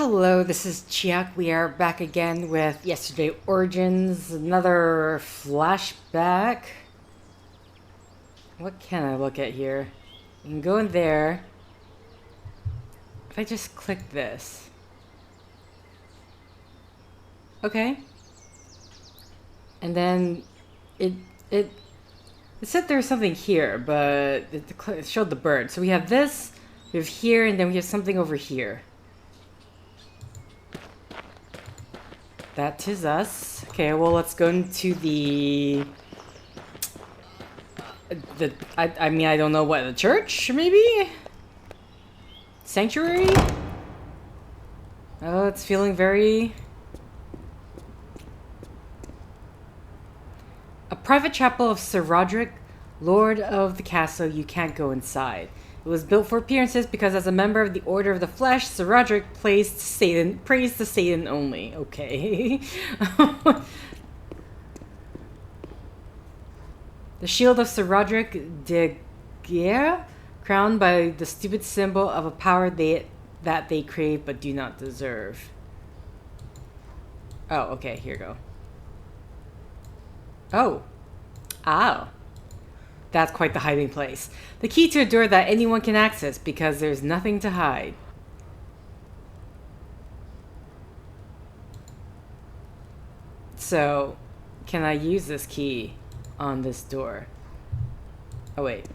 Hello, this is Chiak. We are back again with Yesterday Origins, another flashback. What can I look at here? You can go in there. If I just click this. Okay. And then it said there was something here, but it showed the bird. So we have this, we have here, and then we have something over here. That is us. Okay, well, let's go into the I mean, I don't know what, the church, maybe? Sanctuary? Oh, it's feeling very... A private chapel of Sir Roderick, Lord of the Castle. You can't go inside. It was built for appearances because as a member of the Order of the Flesh, Sir Roderick prays to Satan only. Okay. The shield of Sir Roderick de Guerre, crowned by the stupid symbol of a power that they crave but do not deserve. Oh, okay, here you go. Oh. Ow. That's quite the hiding place. The key to a door that anyone can access because there's nothing to hide. So, can I use this key on this door? Oh, wait.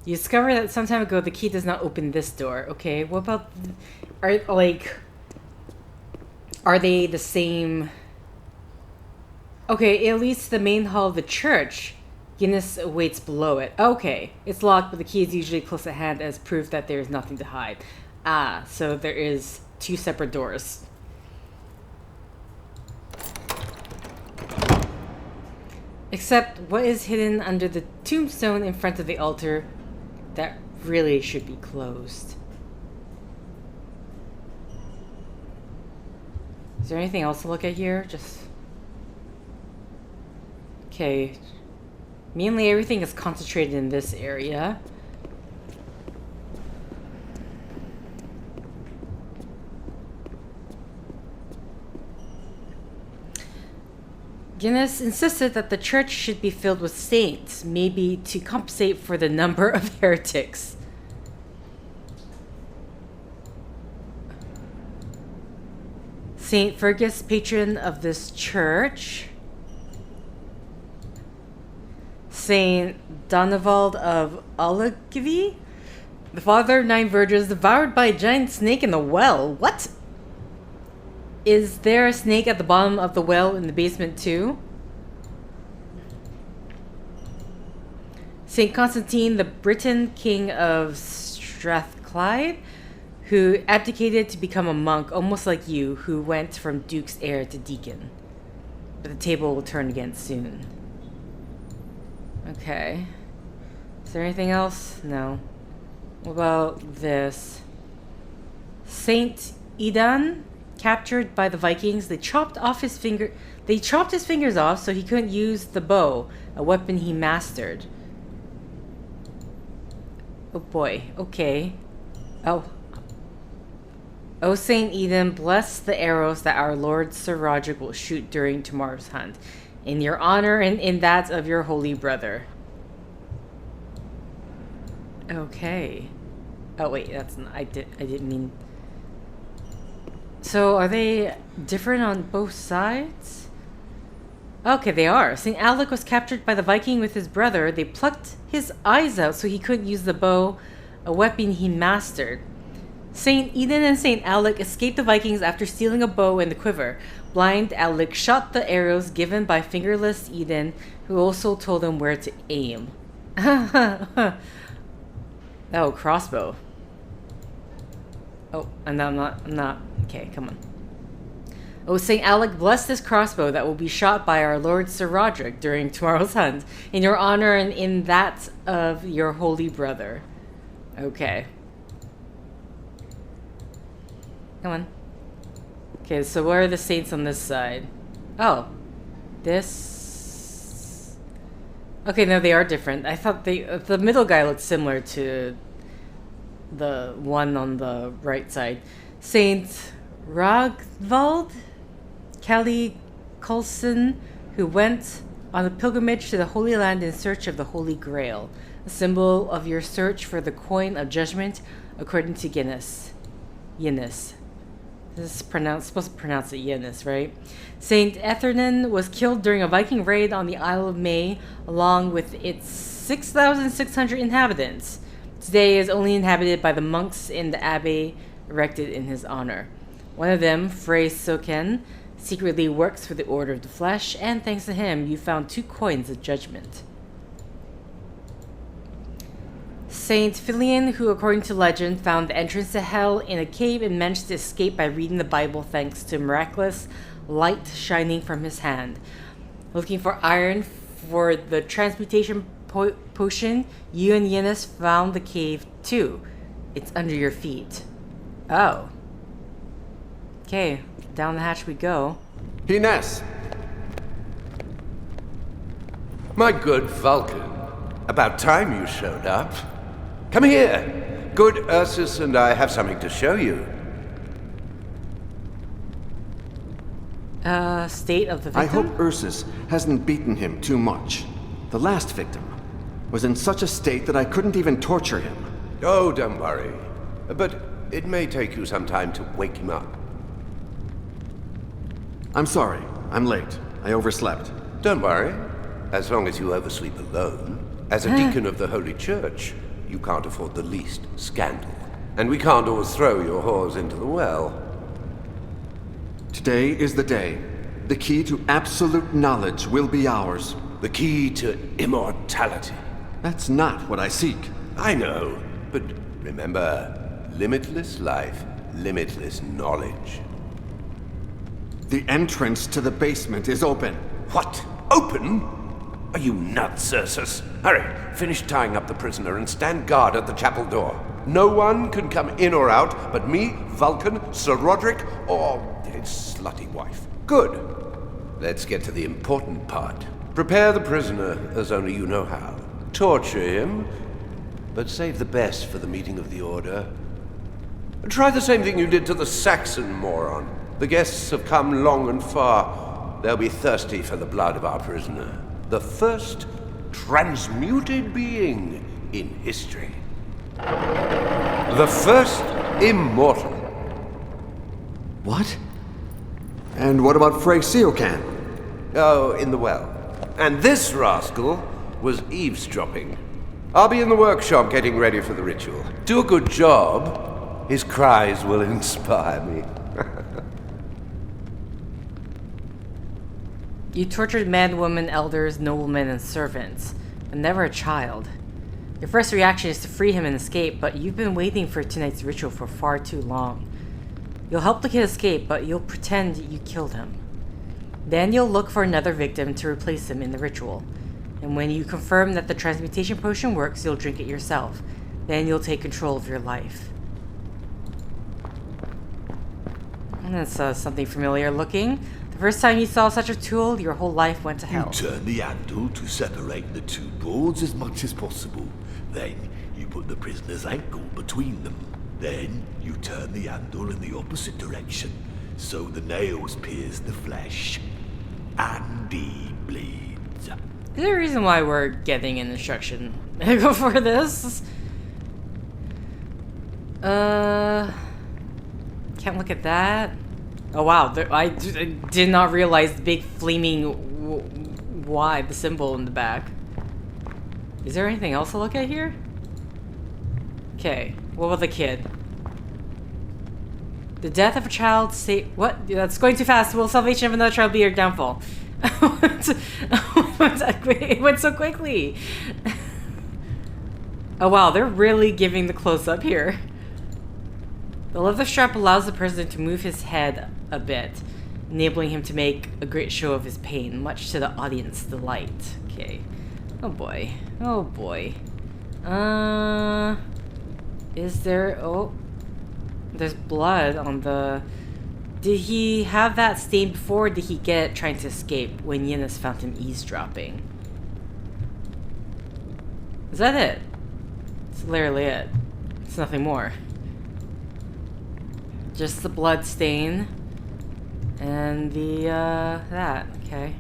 You discover that some time ago the key does not open this door. Okay, what about... Are they the same... Okay, at least the main hall of the church. Guinness awaits below it. Okay, it's locked, but the key is usually close at hand as proof that there is nothing to hide. Ah, so there is two separate doors. Except what is hidden under the tombstone in front of the altar that really should be closed. Is there anything else to look at here? Just... Okay. Mainly everything is concentrated in this area. Guinness insisted that the church should be filled with saints, maybe to compensate for the number of heretics. Saint Fergus, patron of this church. Saint Donevald of Olagivy, the father of 9 virgins, devoured by a giant snake in the well. What? Is there a snake at the bottom of the well in the basement too? Saint Constantine, the Briton king of Strathclyde, who abdicated to become a monk, almost like you, who went from duke's heir to deacon. But the table will turn again soon. Okay. Is there anything else? No. What about this? Saint Idan, captured by the Vikings. They chopped his fingers off so he couldn't use the bow, a weapon he mastered. Oh boy. Okay. Oh. O Saint Eden, bless the arrows that our Lord Sir Roderick will shoot during tomorrow's hunt, in your honor and in that of your holy brother. Okay. Oh wait, that's not, I didn't mean. So are they different on both sides? Okay, they are. Saint Alec was captured by the Viking with his brother. They plucked his eyes out so he couldn't use the bow, a weapon he mastered. Saint Eden and Saint Alec escaped the Vikings after stealing a bow and the quiver. Blind Alec shot the arrows given by fingerless Eden, who also told him where to aim. Oh, crossbow. Oh, and I'm not. Okay, come on. Oh, Saint Alec, bless this crossbow that will be shot by our Lord Sir Roderick during tomorrow's hunt, in your honor and in that of your holy brother. Okay. Come on. Okay, so where are the saints on this side? Oh. This... Okay, no, they are different. I thought the middle guy looked similar to the one on the right side. Saint Ragvald Kelly Coulson, who went on a pilgrimage to the Holy Land in search of the Holy Grail, a symbol of your search for the coin of judgment, according to Guinness. This is supposed to pronounce it Yennis, right? Saint Ethernan was killed during a Viking raid on the Isle of May, along with its 6,600 inhabitants. Today is only inhabited by the monks in the abbey erected in his honor. One of them, Frey Soken, secretly works for the Order of the Flesh, and thanks to him, you found 2 coins of judgment. Saint Filian, who according to legend found the entrance to hell in a cave and managed to escape by reading the Bible thanks to miraculous light shining from his hand. Looking for iron for the transmutation potion, you and Yennis found the cave too. It's under your feet. Oh. Okay, down the hatch we go. Ines! My good Vulcan. About time you showed up. Come here. Good Ursus and I have something to show you. State of the victim? I hope Ursus hasn't beaten him too much. The last victim was in such a state that I couldn't even torture him. Oh, don't worry. But it may take you some time to wake him up. I'm sorry. I'm late. I overslept. Don't worry. As long as you oversleep alone. As a deacon of the Holy Church, you can't afford the least scandal. And we can't always throw your whores into the well. Today is the day. The key to absolute knowledge will be ours. The key to immortality. That's not what I seek. I know, but remember, limitless life, limitless knowledge. The entrance to the basement is open. What? Open? Are you nuts, Ursus? Hurry, finish tying up the prisoner and stand guard at the chapel door. No one can come in or out but me, Vulcan, Sir Roderick, or his slutty wife. Good. Let's get to the important part. Prepare the prisoner as only you know how. Torture him, but save the best for the meeting of the Order. Try the same thing you did to the Saxon moron. The guests have come long and far. They'll be thirsty for the blood of our prisoner. The first transmuted being in history. The first immortal. What? And what about Frey Siokan? Oh, in the well. And this rascal was eavesdropping. I'll be in the workshop getting ready for the ritual. Do a good job. His cries will inspire me. You tortured men, women, elders, noblemen, and servants, but never a child. Your first reaction is to free him and escape, but you've been waiting for tonight's ritual for far too long. You'll help the kid escape, but you'll pretend you killed him. Then you'll look for another victim to replace him in the ritual. And when you confirm that the transmutation potion works, you'll drink it yourself. Then you'll take control of your life. And that's something familiar looking. The first time you saw such a tool, your whole life went to hell. You turn the handle to separate the 2 boards as much as possible. Then you put the prisoner's ankle between them. Then you turn the handle in the opposite direction, so the nails pierce the flesh. And he bleeds. Is there a reason why we're getting an instruction for this? Can't look at that. Oh wow, I did not realize the big flaming Y, the symbol in the back. Is there anything else to look at here? Okay, what about the kid? The death of a child, what? That's going too fast. Will salvation of another child be your downfall? It went so quickly. Oh wow, they're really giving the close-up here. The leather strap allows the prisoner to move his head a bit, enabling him to make a great show of his pain, much to the audience's delight. Okay. Oh boy. Oh boy. Is there... Oh. There's blood on the... Did he have that stain before, or did he get it trying to escape when Yennis found him eavesdropping? Is that it? It's literally it. It's nothing more. Just the blood stain. And the, that. Okay.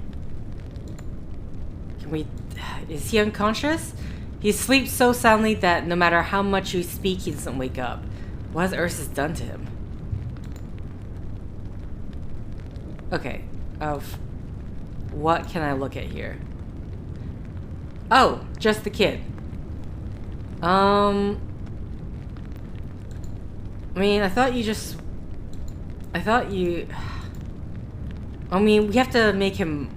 Can we... Is he unconscious? He sleeps so soundly that no matter how much you speak, he doesn't wake up. What has Ursus done to him? Okay. What can I look at here? Oh, just the kid. I mean, I thought you... I mean, we have to make him...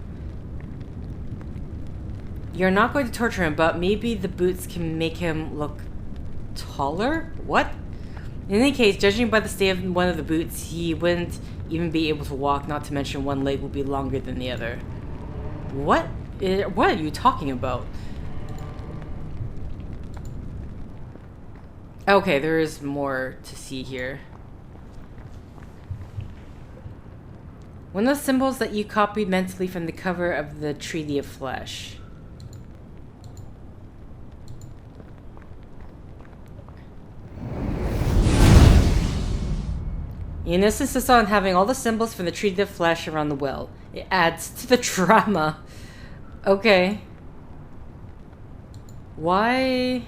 You're not going to torture him, but maybe the boots can make him look taller? What? In any case, judging by the state of one of the boots, he wouldn't even be able to walk, not to mention one leg would be longer than the other. What are you talking about? Okay, there is more to see here. One of the symbols that you copied mentally from the cover of the Treaty of Flesh. Eunice insists on having all the symbols from the Treaty of Flesh around the well. It adds to the drama. Okay. Why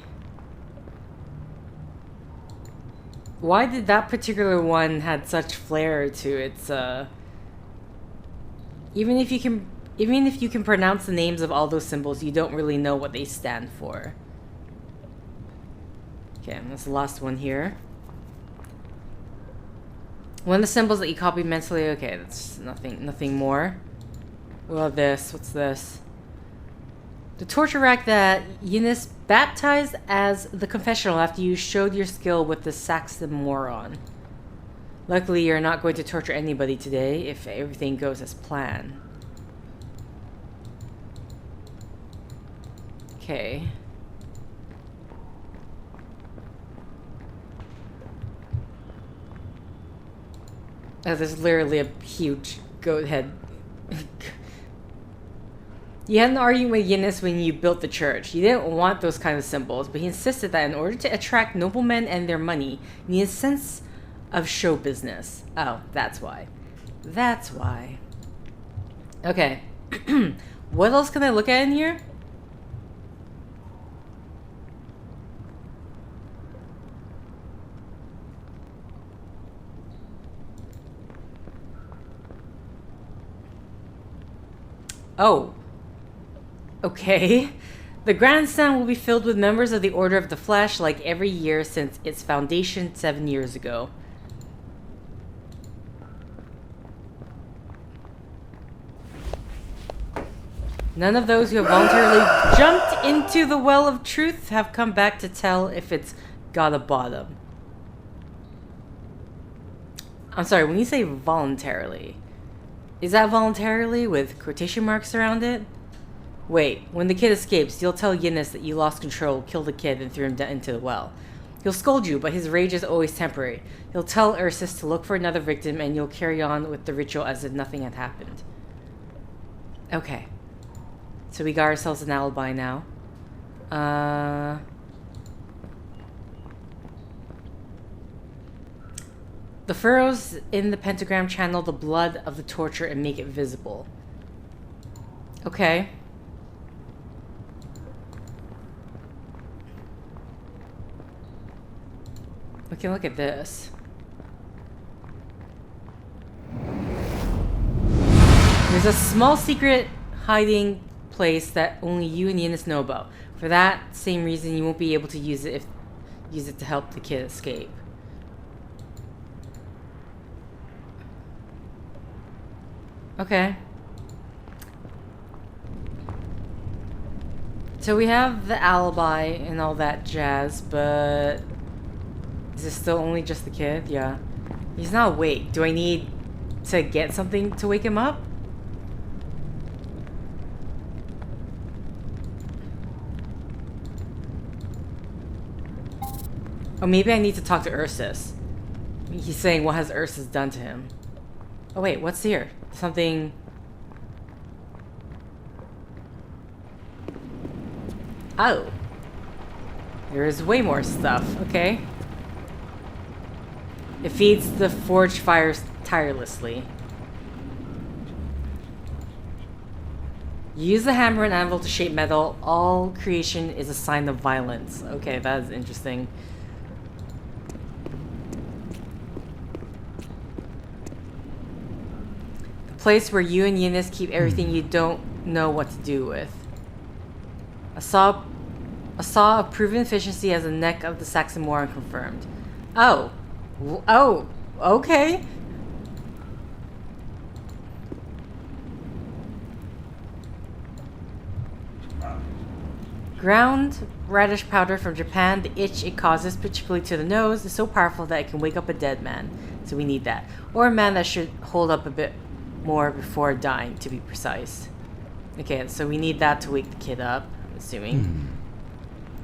did that particular one had such flair to its even if you can pronounce the names of all those symbols, you don't really know what they stand for. Okay, and that's the last one here. One of the symbols that you copied mentally. Okay, that's nothing more. Well, what's this? The torture rack that Eunice baptized as the confessional after you showed your skill with the Saxon moron. Luckily, you're not going to torture anybody today if everything goes as planned. Okay. Oh, there's literally a huge goat head. You had an argument with Eunice when you built the church. You didn't want those kind of symbols, but he insisted that in order to attract noblemen and their money, you need a sense of show business. Oh, that's why. That's why. Okay. What else can I look at in here? Oh. Okay. The grandstand will be filled with members of the Order of the Flesh like every year since its foundation 7 years ago. None of those who have voluntarily jumped into the well of truth have come back to tell if it's got a bottom. I'm sorry, when you say voluntarily, is that voluntarily with quotation marks around it? Wait, when the kid escapes, you'll tell Eunice that you lost control, killed the kid, and threw him into the well. He'll scold you, but his rage is always temporary. He'll tell Ursus to look for another victim, and you'll carry on with the ritual as if nothing had happened. Okay. So we got ourselves an alibi now. The furrows in the pentagram channel the blood of the torture and make it visible. Okay. We can look at this. There's a small secret hiding place that only you and Eunice know about. For that same reason, you won't be able to use it to help the kid escape. Okay. So we have the alibi and all that jazz, but is it still only just the kid? Yeah. He's not awake. Do I need to get something to wake him up? Or maybe I need to talk to Ursus. He's saying, what has Ursus done to him? Oh wait, what's here? Something... Oh. There is way more stuff. Okay. It feeds the forged fires tirelessly. Use the hammer and anvil to shape metal. All creation is a sign of violence. Okay, that is interesting. The place where you and Eunice keep everything you don't know what to do with. A saw of proven efficiency as the neck of the Saxon Moron confirmed. Oh. Oh. Okay. Ground radish powder from Japan. The itch it causes, particularly to the nose, is so powerful that it can wake up a dead man. So we need that. Or a man that should hold up a bit more before dying, to be precise. Okay, so we need that to wake the kid up, I'm assuming.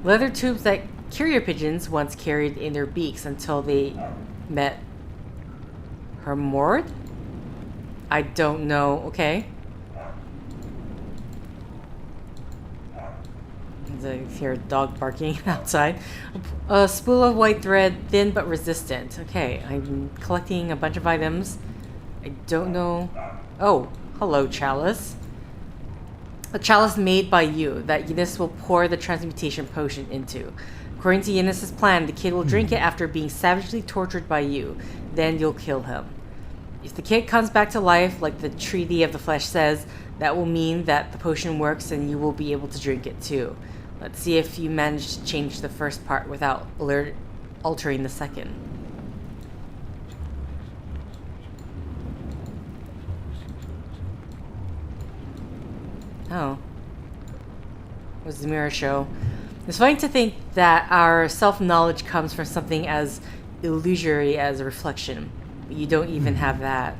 Leather tubes that carrier pigeons once carried in their beaks until they met Hermord? I don't know. Okay. I hear a dog barking outside. A spool of white thread, thin but resistant. Okay, I'm collecting a bunch of items. I don't know. Oh, hello, chalice. A chalice made by you that Eunice will pour the transmutation potion into. According to Eunice's plan, the kid will drink it after being savagely tortured by you. Then you'll kill him. If the kid comes back to life, like the Treaty of the Flesh says, that will mean that the potion works and you will be able to drink it too. Let's see if you manage to change the first part without altering the second. Oh. What was the mirror show? It's funny to think that our self-knowledge comes from something as illusory as a reflection. But you don't even have that.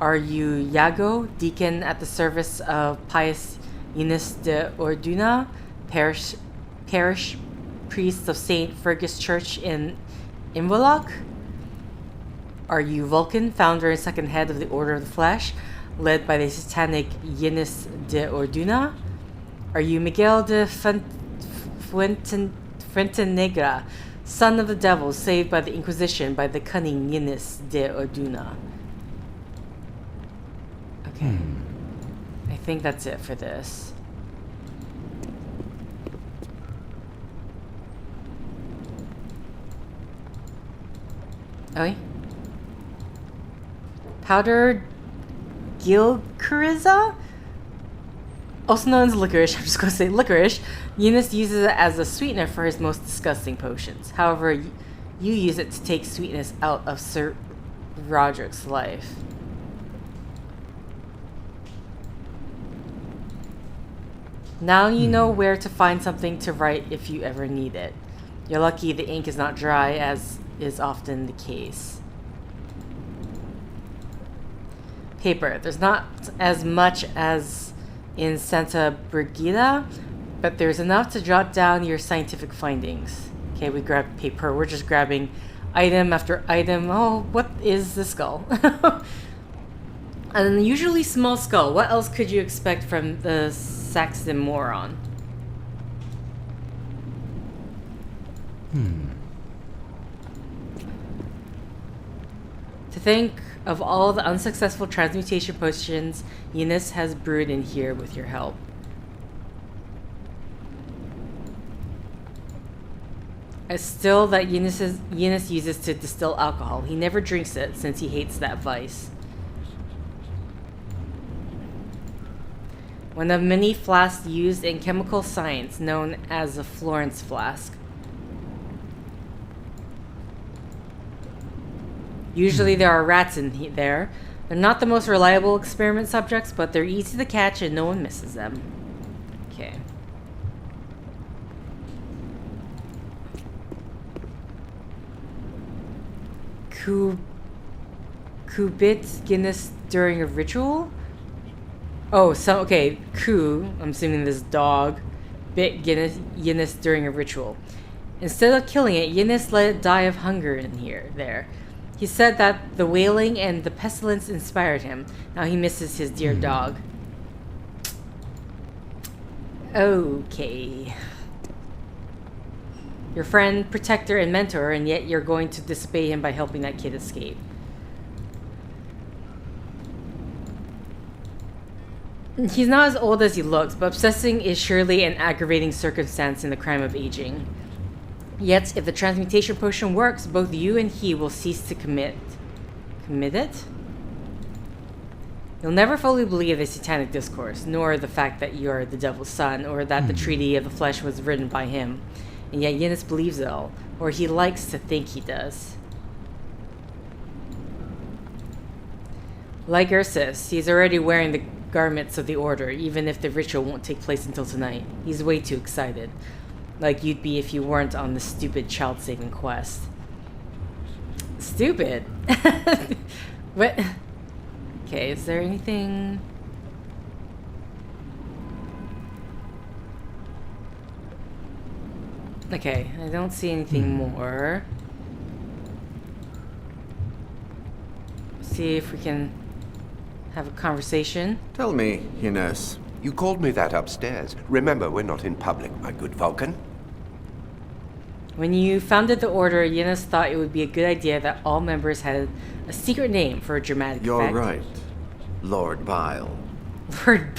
Are you Iago, deacon at the service of pious Eunice de Orduna, parish priest of St. Fergus Church in Inverloch? Are you Vulcan, founder and second head of the Order of the Flesh, led by the satanic Eunice de Orduna? Are you Miguel de Fuentenegra, son of the devil, saved by the Inquisition by the cunning Eunice de Orduna? Okay. I think that's it for this. Okay. Powdered Gilcuriza? Also known as licorice, I'm just going to say licorice. Eunice uses it as a sweetener for his most disgusting potions. However, you use it to take sweetness out of Sir Roderick's life. Now you know where to find something to write if you ever need it. You're lucky the ink is not dry, as is often the case. Paper. There's not as much as in Santa Brigida, but there's enough to jot down your scientific findings. Okay, we grabbed paper. We're just grabbing item after item. Oh, what is the skull? An unusually small skull. What else could you expect from the Saxon moron? To think of all the unsuccessful transmutation potions Eunice has brewed in here with your help. A still that Eunice uses to distill alcohol. He never drinks it since he hates that vice. One of many flasks used in chemical science known as a Florence flask. Usually there are rats in there. They're not the most reliable experiment subjects, but they're easy to catch and no one misses them. Okay. Kubit Guinness during a ritual? Oh, so okay. I'm assuming this dog, bit Guinness during a ritual. Instead of killing it, Eunice let it die of hunger there. He said that the wailing and the pestilence inspired him. Now he misses his dear dog. Okay. Your friend, protector, and mentor, and yet you're going to disobey him by helping that kid escape. He's not as old as he looks, but obsessing is surely an aggravating circumstance in the crime of aging. Yet, if the transmutation potion works, both you and he will cease to commit it? You'll never fully believe the satanic discourse, nor the fact that you are the devil's son, or that the treaty of the flesh was written by him. And yet Yinus believes it all, or he likes to think he does. Like Ursus, he's already wearing the garments of the Order, even if the ritual won't take place until tonight. He's way too excited. Like you'd be if you weren't on the stupid child-saving quest. Stupid? What? Okay, is there anything... Okay, I don't see anything more. See if we can have a conversation. Tell me, Ines. You called me that upstairs. Remember, we're not in public, my good Vulcan. When you founded the Order, Yinus thought it would be a good idea that all members had a secret name for a dramatic You're effect. right, Lord Bile.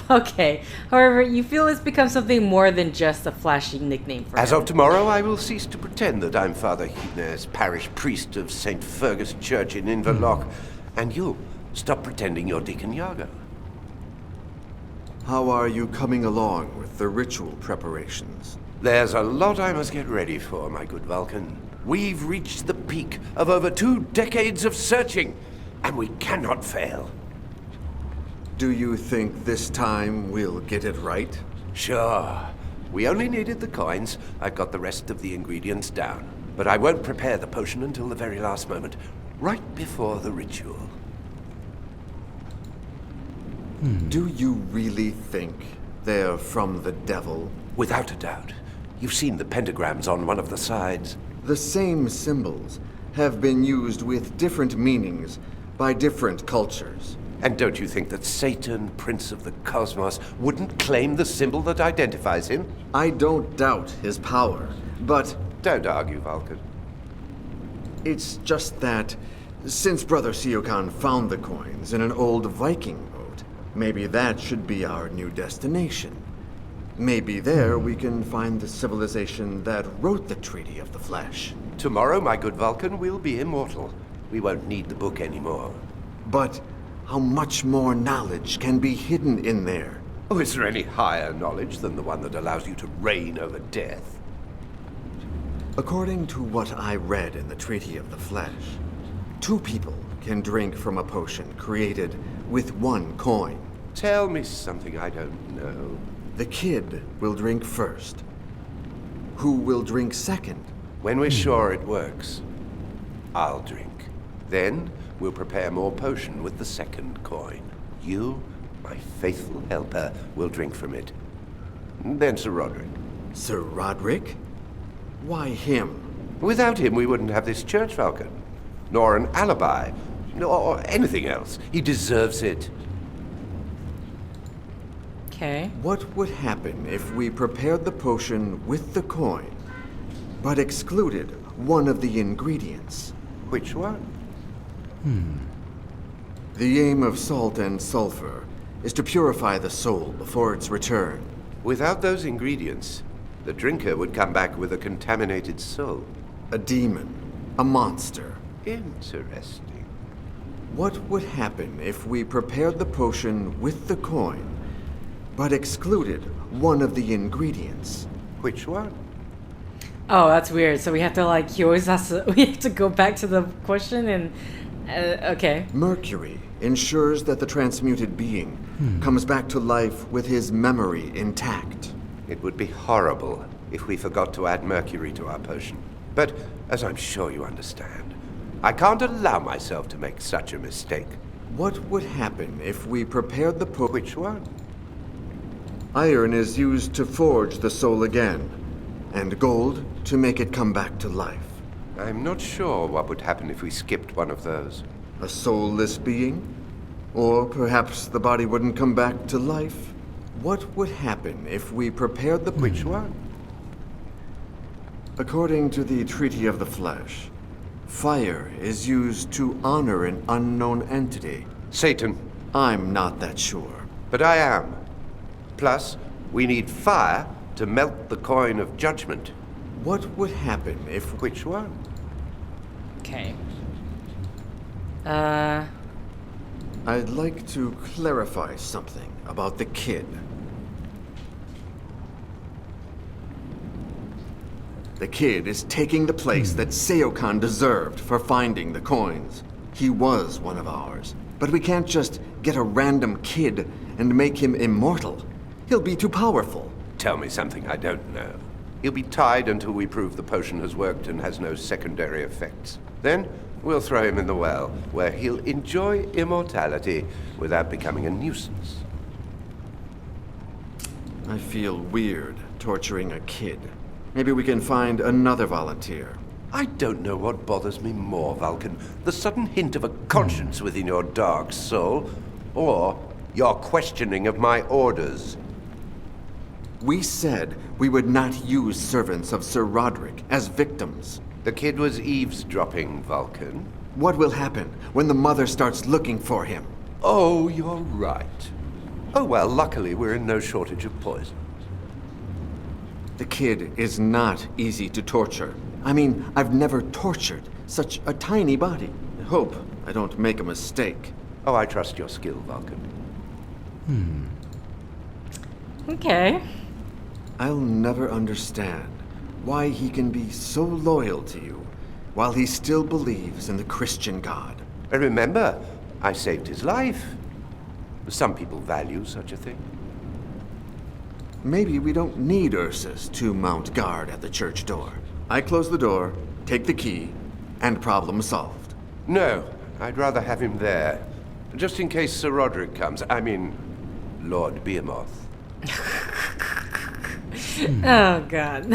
Okay. However, you feel it's become something more than just a flashy nickname for As him. of tomorrow, I will cease to pretend that I'm Father Hines, parish priest of St. Fergus Church in Inverloch, and you'll stop pretending you're Deacon Iago. How are you coming along with the ritual preparations? There's a lot I must get ready for, my good Vulcan. We've reached the peak of over 2 decades of searching, and we cannot fail. Do you think this time we'll get it right? Sure. We only needed the coins. I've got the rest of the ingredients down. But I won't prepare the potion until the very last moment, right before the ritual. Do you really think they're from the devil? Without a doubt. You've seen the pentagrams on one of the sides. The same symbols have been used with different meanings by different cultures. And don't you think that Satan, Prince of the Cosmos, wouldn't claim the symbol that identifies him? I don't doubt his power, but Don't argue, Vulcan. it's just that since Brother Siokan found the coins in an old Viking boat, maybe that should be our new destination. Maybe there we can find the civilization that wrote the Treaty of the Flesh. Tomorrow, my good Vulcan, we'll be immortal. We won't need the book anymore. But how much more knowledge can be hidden in there? Oh, is there any higher knowledge than the one that allows you to reign over death? According to what I read in the Treaty of the Flesh, 2 people can drink from a potion created with 1 coin. Tell me something I don't know. The kid will drink first. Who will drink second? When we're sure it works, I'll drink. Then we'll prepare more potion with the second coin. You, my faithful helper, will drink from it. Then Sir Roderick. Sir Roderick? Why him? Without him, we wouldn't have this church, Vulcan. Nor an alibi. Nor anything else. He deserves it. Okay. What would happen if we prepared the potion with the coin, but excluded one of the ingredients? Which one? The aim of salt and sulfur is to purify the soul before its return. Without those ingredients, the drinker would come back with a contaminated soul. A demon, a monster. Interesting. What would happen if we prepared the potion with the coin, but excluded one of the ingredients? Which one? Oh, that's weird. So we have to like, he always has to, we have to go back to the question and, okay. Mercury ensures that the transmuted being comes back to life with his memory intact. It would be horrible if we forgot to add mercury to our potion. But, as I'm sure you understand, I can't allow myself to make such a mistake. What would happen if we prepared the potion? Which one? Iron is used to forge the soul again, and gold to make it come back to life. I'm not sure what would happen if we skipped one of those. A soulless being? Or perhaps the body wouldn't come back to life? What would happen if we prepared the... Which one? According to the Treaty of the Flesh, fire is used to honor an unknown entity. Satan. I'm not that sure. But I am. Plus, we need fire to melt the coin of judgment. What would happen if... Which one? Okay. I'd like to clarify something about the kid. The kid is taking the place that Seokan deserved for finding the coins. He was one of ours. But we can't just get a random kid and make him immortal. He'll be too powerful. Tell me something I don't know. He'll be tied until we prove the potion has worked and has no secondary effects. Then, we'll throw him in the well, where he'll enjoy immortality without becoming a nuisance. I feel weird torturing a kid. Maybe we can find another volunteer. I don't know what bothers me more, Vulcan. The sudden hint of a conscience within your dark soul, or your questioning of my orders. We said we would not use servants of Sir Roderick as victims. The kid was eavesdropping, Vulcan. What will happen when the mother starts looking for him? Oh, you're right. Oh well, luckily we're in no shortage of poison. The kid is not easy to torture. I mean, I've never tortured such a tiny body. I hope I don't make a mistake. Oh, I trust your skill, Vulcan. Okay. I'll never understand why he can be so loyal to you while he still believes in the Christian God. And remember, I saved his life. Some people value such a thing. Maybe we don't need Ursus to mount guard at the church door. I close the door, take the key, and problem solved. No, I'd rather have him there. Just in case Sir Roderick comes. I mean, Lord Behemoth. Oh, God.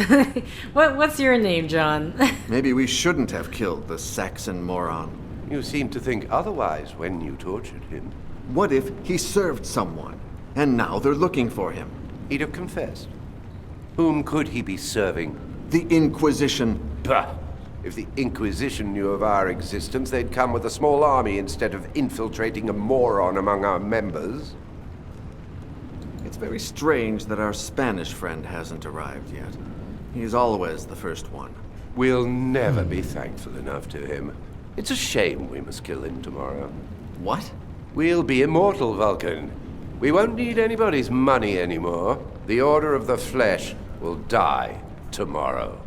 What's your name, John? Maybe we shouldn't have killed the Saxon moron. You seem to think otherwise when you tortured him. What if he served someone, and now they're looking for him? He'd have confessed. Whom could he be serving? The Inquisition. Bah! If the Inquisition knew of our existence, they'd come with a small army instead of infiltrating a moron among our members. It's very strange that our Spanish friend hasn't arrived yet. He's always the first one. We'll never be thankful enough to him. It's a shame we must kill him tomorrow. What? We'll be immortal, Vulcan. We won't need anybody's money anymore. The Order of the Flesh will die tomorrow.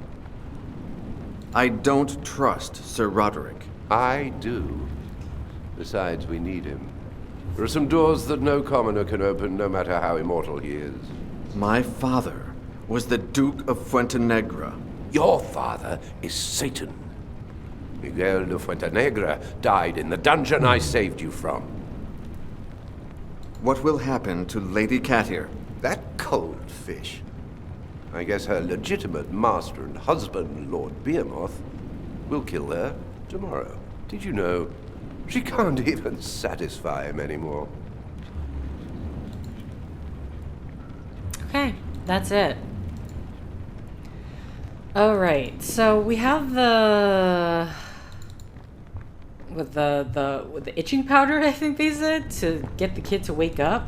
I don't trust Sir Roderick. I do. Besides, we need him. There are some doors that no commoner can open, no matter how immortal he is. My father was the Duke of Fuentenegra. Your father is Satan. Miguel de Fuentenegra died in the dungeon I saved you from. What will happen to Lady Katir? That cold fish. I guess her legitimate master and husband, Lord Behemoth, will kill her tomorrow. Did you know? She can't even satisfy him anymore. Okay, that's it. Alright, so we have the... with the itching powder, I think they said, to get the kid to wake up.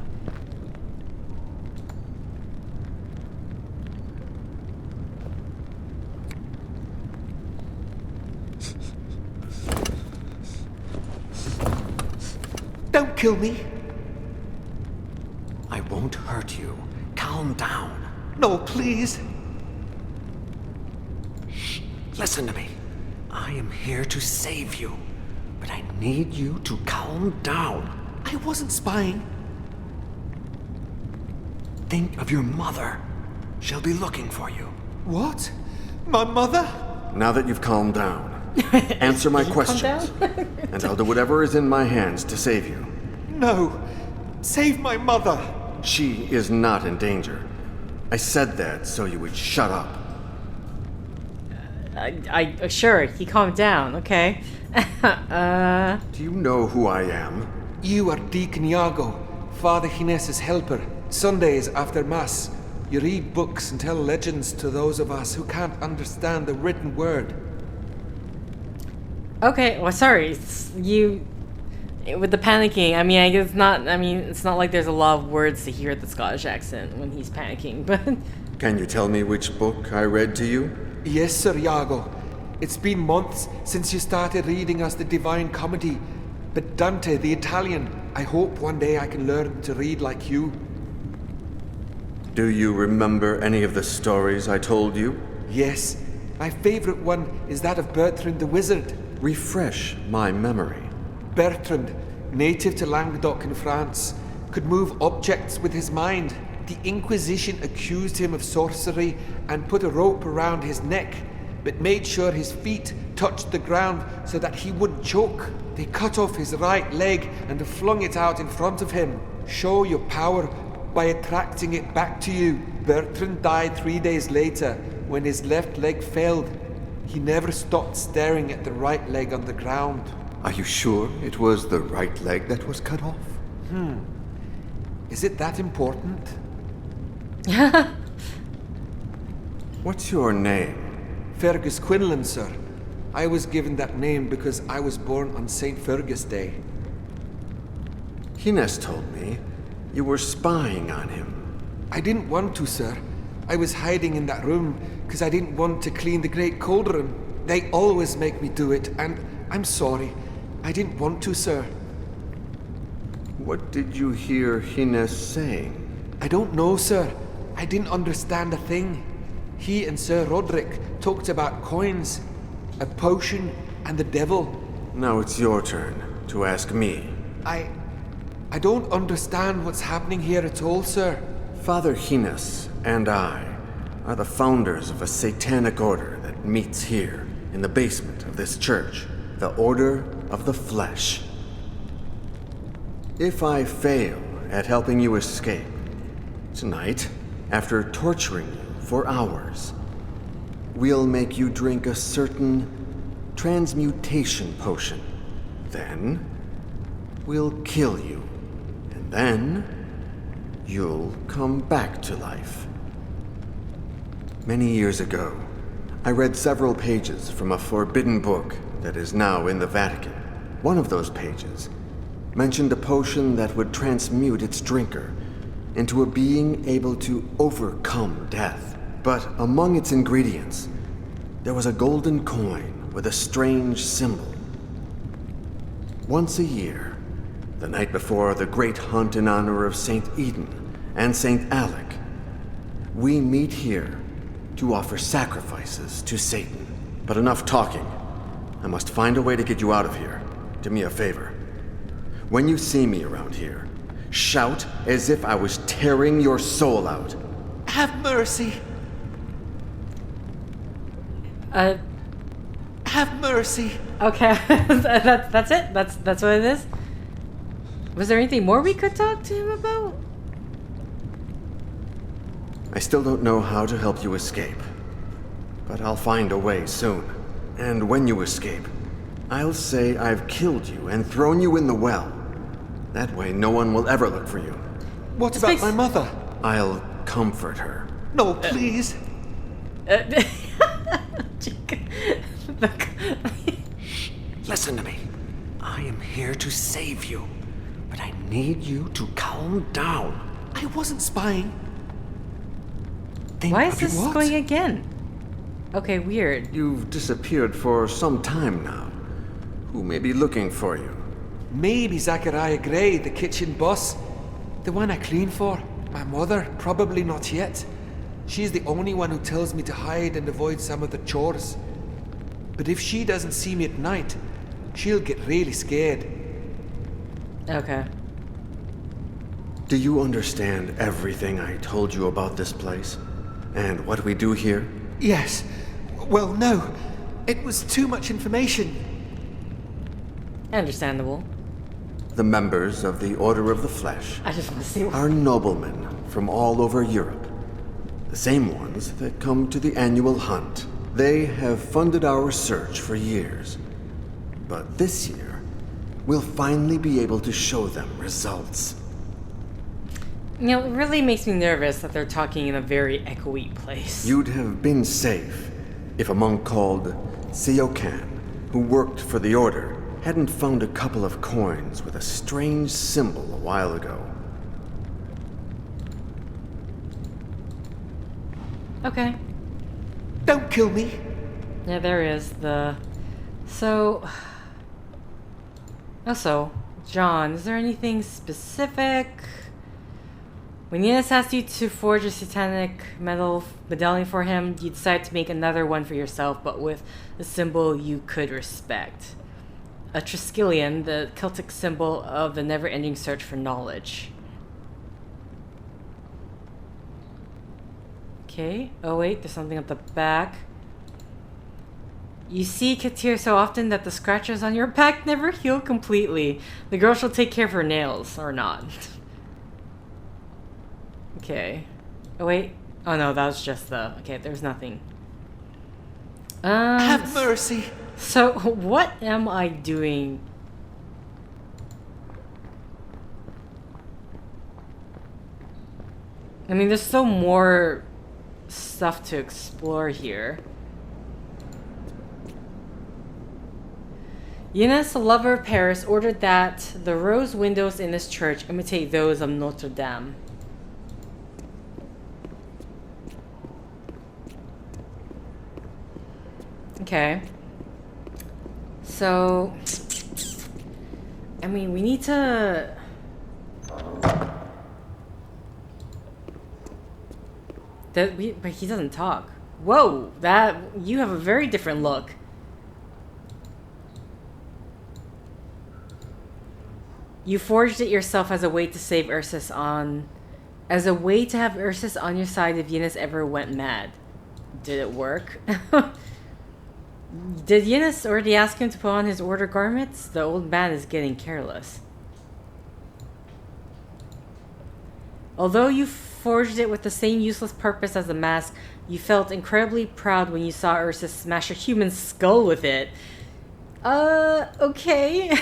Don't kill me! I won't hurt you. Calm down. No, please. Shh. Listen to me. I am here to save you. But I need you to calm down. I wasn't spying. Think of your mother. She'll be looking for you. What? My mother? Now that you've calmed down, answer my questions. And I'll do whatever is in my hands to save you. No. Save my mother. She is not in danger. I said that so you would shut up. Sure, he calmed down, okay. Do you know who I am? You are Deacon Iago, Father Gines's helper. Sundays after Mass. You read books and tell legends to those of us who can't understand the written word. Okay, well, sorry. With the panicking, I mean, it's not like there's a lot of words to hear at the Scottish accent when he's panicking, but... Can you tell me which book I read to you? Yes, Sir Iago. It's been months since you started reading us the Divine Comedy. But Dante, the Italian, I hope one day I can learn to read like you. Do you remember any of the stories I told you? Yes. My favorite one is that of Bertrand the Wizard. Refresh my memory. Bertrand, native to Languedoc in France, could move objects with his mind. The Inquisition accused him of sorcery and put a rope around his neck, but made sure his feet touched the ground so that he wouldn't choke. They cut off his right leg and flung it out in front of him. Show your power by attracting it back to you. Bertrand died 3 days later when his left leg failed. He never stopped staring at the right leg on the ground. Are you sure it was the right leg that was cut off? Is it that important? What's your name? Fergus Quinlan, sir. I was given that name because I was born on St. Fergus Day. Hines told me you were spying on him. I didn't want to, sir. I was hiding in that room because I didn't want to clean the Great Cauldron. They always make me do it, and I'm sorry. I didn't want to, sir. What did you hear Hines saying? I don't know, sir. I didn't understand a thing. He and Sir Roderick talked about coins, a potion, and the devil. Now it's your turn to ask me. I don't understand what's happening here at all, sir. Father Hines and I are the founders of a satanic order that meets here in the basement of this church, the Order of the Flesh. If I fail at helping you escape, tonight, after torturing you for hours, we'll make you drink a certain transmutation potion. Then, we'll kill you. And then, you'll come back to life. Many years ago, I read several pages from a forbidden book that is now in the Vatican. One of those pages mentioned a potion that would transmute its drinker into a being able to overcome death. But among its ingredients, there was a golden coin with a strange symbol. Once a year, the night before the great hunt in honor of Saint Eden and Saint Alec, we meet here to offer sacrifices to Satan. But enough talking. I must find a way to get you out of here. Do me a favor. When you see me around here, shout as if I was tearing your soul out. Have mercy. Have mercy. Okay, that's it? That's what it is? Was there anything more we could talk to him about? I still don't know how to help you escape, but I'll find a way soon. And when you escape, I'll say I've killed you and thrown you in the well. That way no one will ever look for you. What about my mother? I'll comfort her. No, please. Shh. Listen to me. I am here to save you, but I need you to calm down. I wasn't spying. Why is this What? going again? Okay, weird. You've disappeared for some time now. Who may be looking for you? Maybe Zachariah Gray, the kitchen boss. The one I clean for. My mother, probably not yet. She's the only one who tells me to hide and avoid some of the chores. But if she doesn't see me at night, she'll get really scared. Okay. Do you understand everything I told you about this place? And what we do here? Yes. Well, no. It was too much information. Understandable. The members of the Order of the Flesh I just want to see what... are noblemen from all over Europe. The same ones that come to the annual hunt. They have funded our search for years. But this year, we'll finally be able to show them results. You know, it really makes me nervous that they're talking in a very echoey place. You'd have been safe if a monk called Siokan, who worked for the Order, hadn't found a couple of coins with a strange symbol a while ago. Okay. Don't kill me. Yeah, there is the... So... Also, John, is there anything specific? When Eunice asked you to forge a satanic medallion for him, you decided to make another one for yourself, but with a symbol you could respect. A Triskelion, the Celtic symbol of the never-ending search for knowledge. Okay. Oh wait, there's something at the back. You see Katir so often that the scratches on your back never heal completely. The girl shall take care of her nails, or not. Okay. Oh wait. Oh no, that was just the... Okay, there's nothing. Have mercy. So, what am I doing? I mean, there's still more stuff to explore here. Eunice, a lover of Paris, ordered that the rose windows in this church imitate those of Notre Dame. Okay. So, I mean, we need to... But he doesn't talk. Whoa, you have a very different look. You forged it yourself as a way to save Ursus on... As a way to have Ursus on your side if Eunice ever went mad. Did it work? Did Eunice already ask him to put on his order garments? The old man is getting careless. Although you forged it with the same useless purpose as the mask, you felt incredibly proud when you saw Ursus smash a human skull with it. Okay.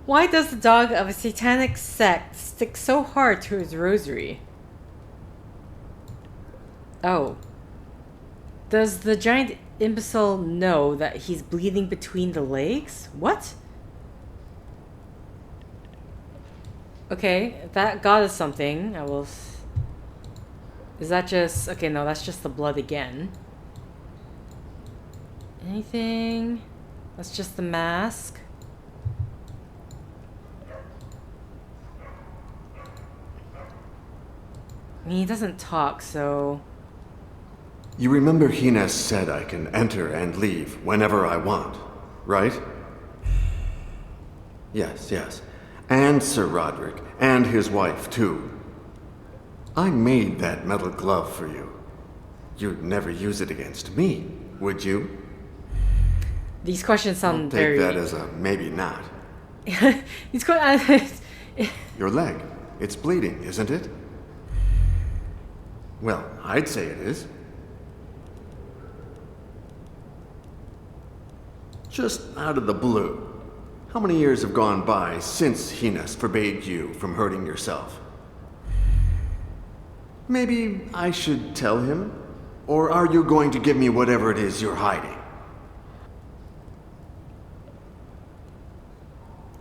Why does the dog of a satanic sect stick so hard to his rosary? Oh. Does the giant imbecile know that he's bleeding between the legs? What? Okay, that got us something. I will... Is that just... Okay, no, that's just the blood again. Anything? That's just the mask. I mean, he doesn't talk, so... You remember Hines said I can enter and leave whenever I want, right? Yes, yes. And Sir Roderick, and his wife, too. I made that metal glove for you. You'd never use it against me, would you? These questions sound I'll very... take that as a maybe not. These questions... Your leg. It's bleeding, isn't it? Well, I'd say it is. Just out of the blue. How many years have gone by since Hines forbade you from hurting yourself? Maybe I should tell him? Or are you going to give me whatever it is you're hiding?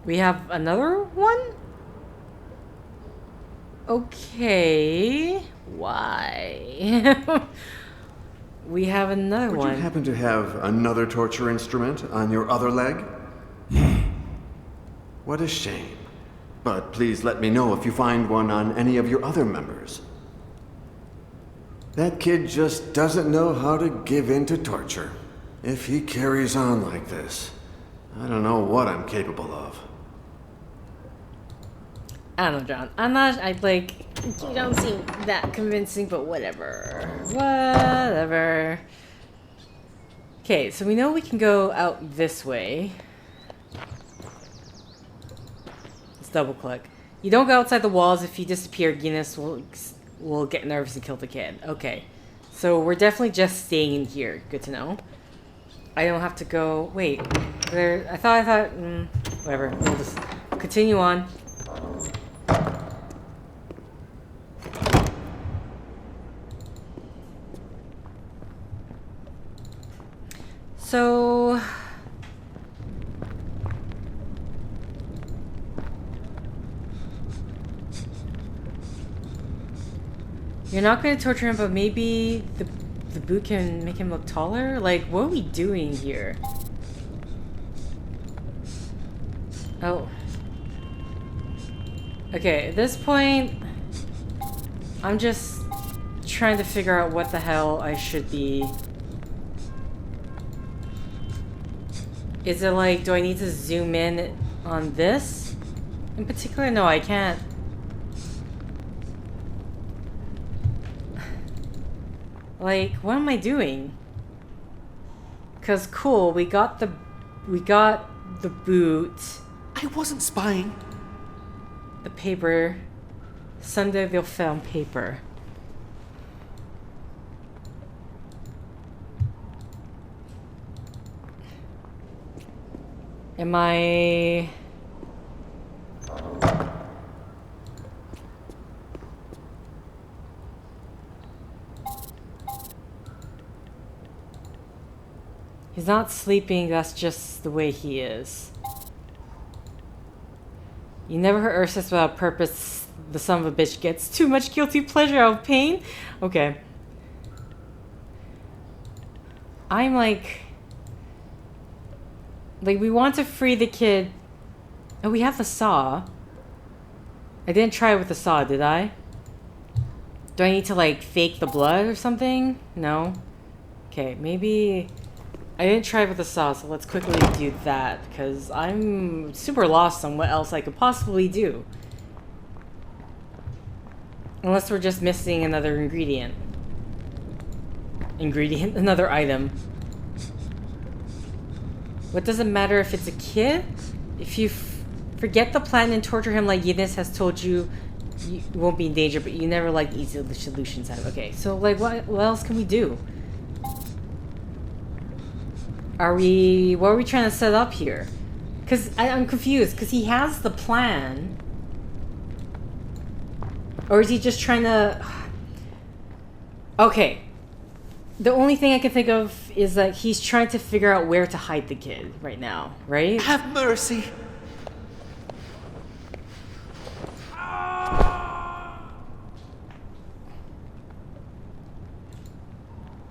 We have another one? Okay. Why? We have another Would one. you happen to have another torture instrument on your other leg? What a shame. But please let me know if you find one on any of your other members. That kid just doesn't know how to give in to torture. If he carries on like this, I don't know what I'm capable of. I don't know, John. I'm not... You don't seem that convincing, but whatever. Whatever. Okay, so we know we can go out this way. Let's double click. You don't go outside the walls. If you disappear, Guinness will get nervous and kill the kid. Okay. So we're definitely just staying in here. Good to know. I don't have to go... Wait. I thought... Whatever. We'll just continue on. So... You're not going to torture him, but maybe the boot can make him look taller? Like, what are we doing here? Oh. Okay, at this point, I'm just trying to figure out what the hell I should be. Is it like, do I need to zoom in on this in particular? No, I can't. Like, what am I doing? Cause cool, we got the boot. I wasn't spying. The paper. Sunday they'll found paper. Am I... He's not sleeping, that's just the way he is. You never hurt Ursus without purpose. The son of a bitch gets too much guilty pleasure out of pain. Okay. I'm like, we want to free the kid. Oh, we have the saw. I didn't try it with the saw, did I? Do I need to, like, fake the blood or something? No? Okay, maybe... I didn't try it with the saw, so let's quickly do that, because I'm super lost on what else I could possibly do. Unless we're just missing another ingredient. Another item. What does it matter if it's a kid? If you forget the plan and torture him like Yidis has told you, you won't be in danger, but you never like easy solutions out of it. Okay, so like what else can we do? What are we trying to set up here? Because I'm confused, because he has the plan. Or is he just trying to... Okay. The only thing I can think of is that he's trying to figure out where to hide the kid right now, right? Have mercy.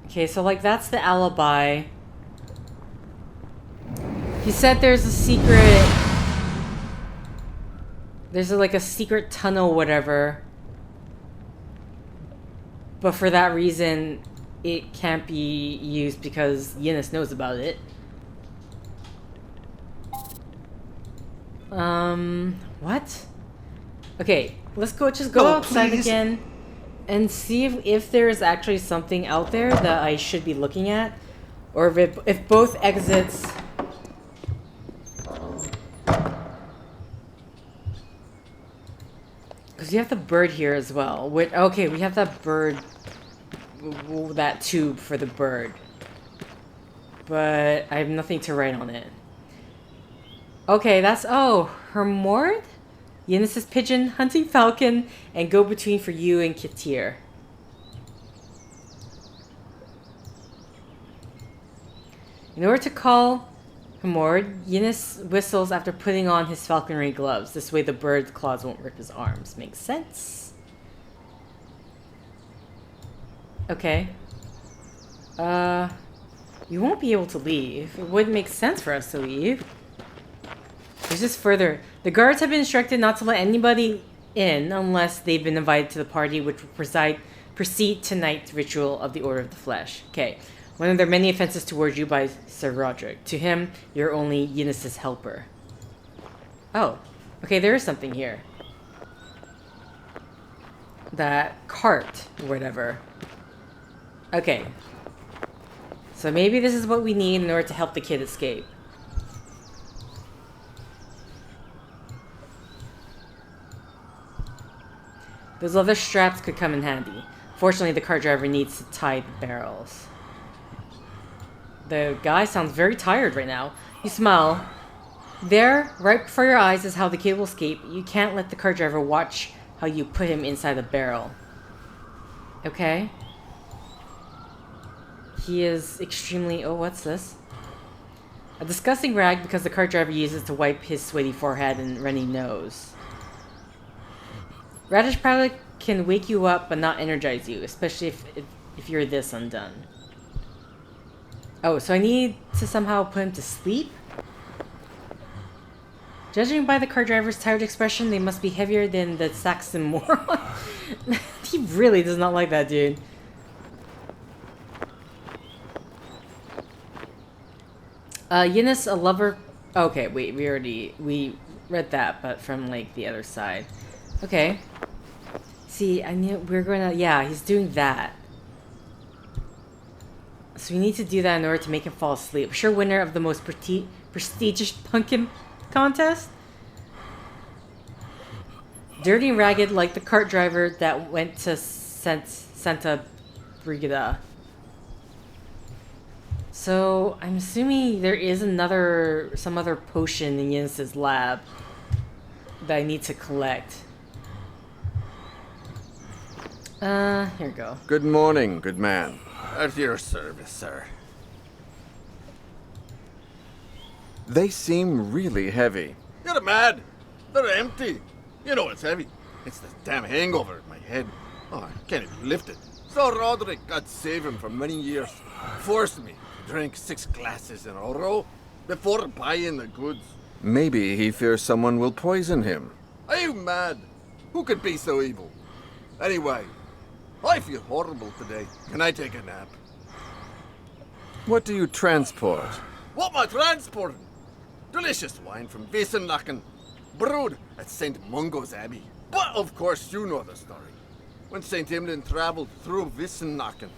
Okay, so like that's the alibi. He said there's a secret... There's like a secret tunnel, whatever. But for that reason, it can't be used because Yinnis knows about it. What? Okay, let's go outside please. again and see if there's actually something out there that I should be looking at. Or if both exits... Because you have the bird here as well. Okay, we have that bird... that tube for the bird. But I have nothing to write on it. Okay, that's... Oh, Hermord? Yinnis' pigeon, hunting falcon, and go-between for you and Kitir. In order to call Hermord, Yinnis whistles after putting on his falconry gloves. This way the bird's claws won't rip his arms. Makes sense. Okay. You won't be able to leave. It wouldn't make sense for us to leave. There's just further. The guards have been instructed not to let anybody in unless they've been invited to the party which will proceed tonight's ritual of the Order of the Flesh. Okay. One of their many offenses towards you by Sir Roderick. To him, you're only Yinnis' helper. Oh. Okay, there is something here. That cart, or whatever. Okay. So maybe this is what we need in order to help the kid escape. Those leather straps could come in handy. Fortunately, the cart driver needs to tie the barrels. The guy sounds very tired right now. You smile. There, right before your eyes, is how the kid will escape. You can't let the cart driver watch how you put him inside the barrel. Okay? He is extremely... Oh, what's this? A disgusting rag because the cart driver uses to wipe his sweaty forehead and runny nose. Radish powder can wake you up but not energize you, especially if you're this undone. Oh, so I need to somehow put him to sleep? Judging by the car driver's tired expression, they must be heavier than the Saxon moron. He really does not like that dude. Eunice, a lover... Okay, wait, we read that, but from, like, the other side. Okay. See, I knew we were gonna... Yeah, he's doing that. So we need to do that in order to make him fall asleep. Sure winner of the most prestigious pumpkin contest? Dirty and ragged like the cart driver that went to Santa Brigida. So, I'm assuming there is some other potion in Jens's lab that I need to collect. Here we go. Good morning, good man. At your service, sir. They seem really heavy. You're mad. They're empty. You know it's heavy. It's the damn hangover in my head. Oh, I can't even lift it. So Roderick, God save him, for many years, forced me to drink 6 glasses in a row before buying the goods. Maybe he fears someone will poison him. Are you mad? Who could be so evil? Anyway, I feel horrible today. Can I take a nap? What do you transport? What am I transporting? Delicious wine from Wiesenlachen, brewed at St. Mungo's Abbey. But of course you know the story. When St. Imlin travelled through Wiesenlachen,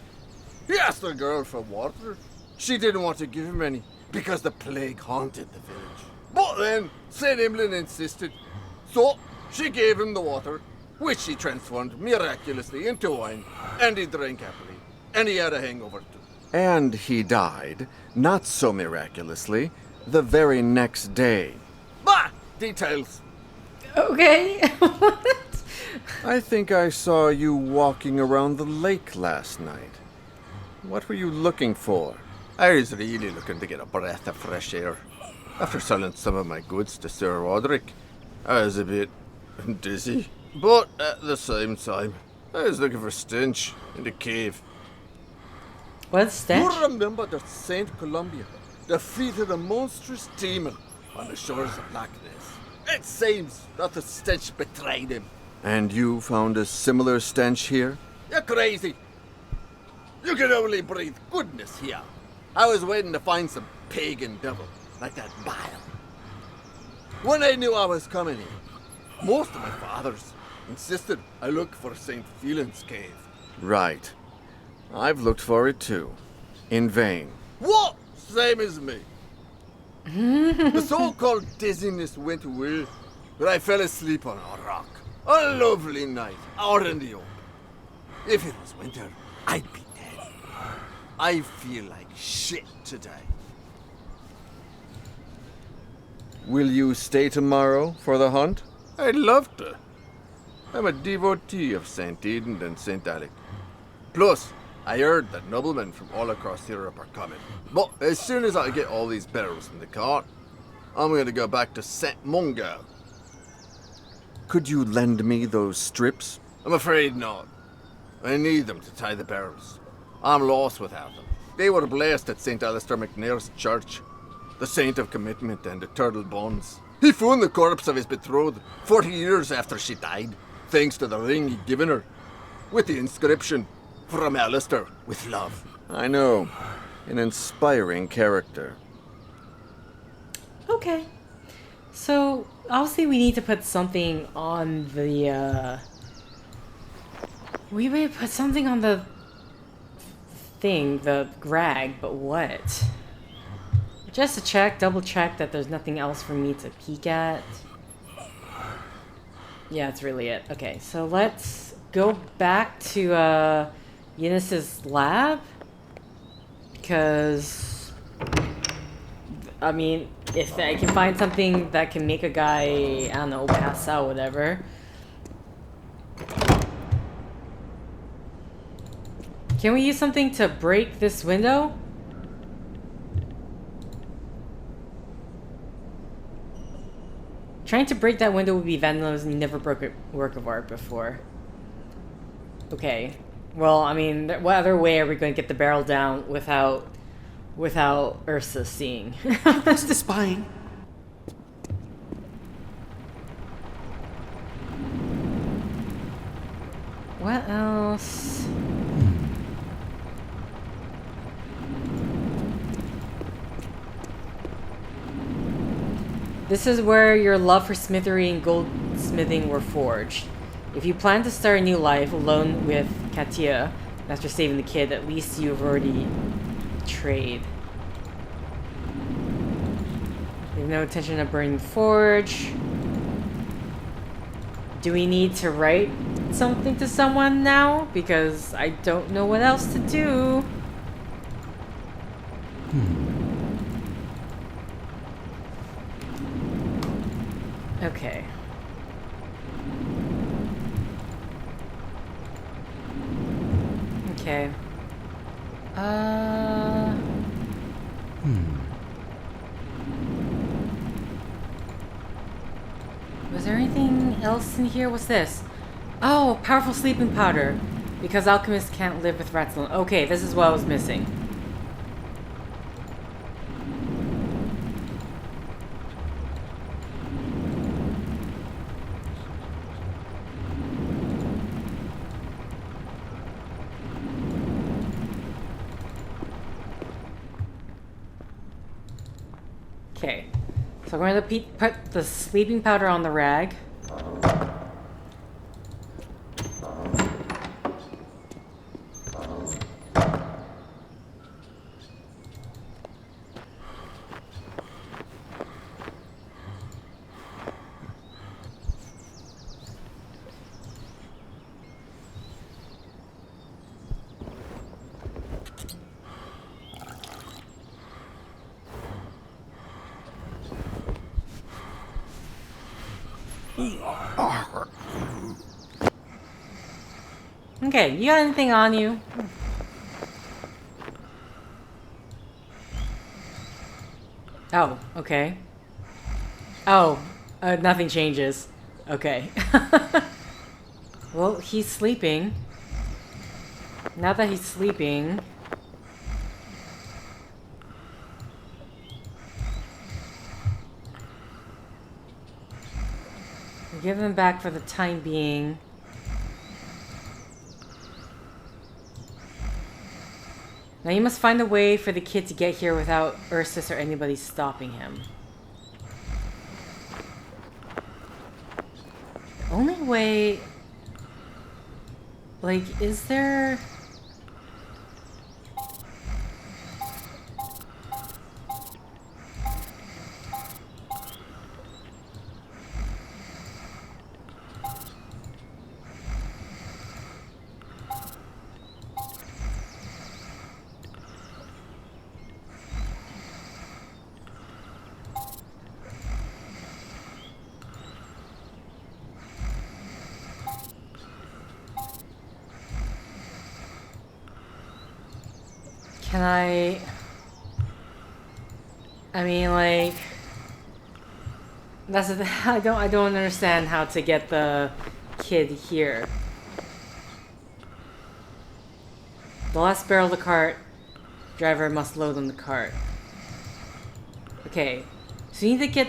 he asked a girl for water. She didn't want to give him any because the plague haunted the village. But then St. Imlin insisted. So she gave him the water, which he transformed miraculously into wine, and he drank happily. And he had a hangover too. And he died, not so miraculously, the very next day. Bah! Details. Okay. What? I think I saw you walking around the lake last night. What were you looking for? I was really looking to get a breath of fresh air. After selling some of my goods to Sir Roderick, I was a bit dizzy. But at the same time, I was looking for stench in the cave. What's stench? You remember that Saint Columbia defeated a monstrous demon on the shores of Loch Ness? It seems that the stench betrayed him. And you found a similar stench here? You're crazy. You can only breathe goodness here. I was waiting to find some pagan devil like that bile. When I knew I was coming here, most of my fathers insisted I look for St. Phelan's cave. Right. I've looked for it too. In vain. What? Same as me. The so-called dizziness went away, but I fell asleep on a rock. A lovely night, out in the open. If it was winter, I'd be dead. I feel like shit today. Will you stay tomorrow for the hunt? I'd love to. I'm a devotee of St. Eden and St. Alec. Plus, I heard that noblemen from all across Europe are coming. But as soon as I get all these barrels in the cart, I'm going to go back to St. Mungo. Could you lend me those strips? I'm afraid not. I need them to tie the barrels. I'm lost without them. They were blessed at St. Alistair McNair's church, the saint of commitment and eternal bonds. He found the corpse of his betrothed 40 years after she died, thanks to the ring he'd given her, with the inscription, "From Alistair, with love." I know. An inspiring character. Okay. So, obviously we need to put something on the, we may put something on the thing, the rag, but what? Just to check, double check that there's nothing else for me to peek at. Yeah, that's really it. Okay, so let's go back to, Eunice's lab. Because, I mean, if I can find something that can make a guy, I don't know, pass out, whatever. Can we use something to break this window? Trying to break that window would be vandalism. You never broke a work of art before. Okay. Well, I mean, what other way are we going to get the barrel down without Ursa seeing? What's the spying? What else? This is where your love for smithery and goldsmithing were forged. If you plan to start a new life alone with Katia, after saving the kid, at least you've already betrayed. You have no intention of burning the forge. Do we need to write something to someone now? Because I don't know what else to do. Okay. Okay. Was there anything else in here? What's this? Oh, powerful sleeping powder. Because alchemists can't live with rats alone. Okay, this is what I was missing. Okay, so we're going to put the sleeping powder on the rag. Okay, you got anything on you? Oh, okay. Oh, nothing changes. Okay. Well, he's sleeping. Now that he's sleeping... give him back for the time being. Now you must find a way for the kid to get here without Ursus or anybody stopping him. The only way... like, is there... can I mean, like, that's the thing. I don't understand how to get the kid here. The last barrel of the cart, driver must load on the cart. Okay, so you need to get...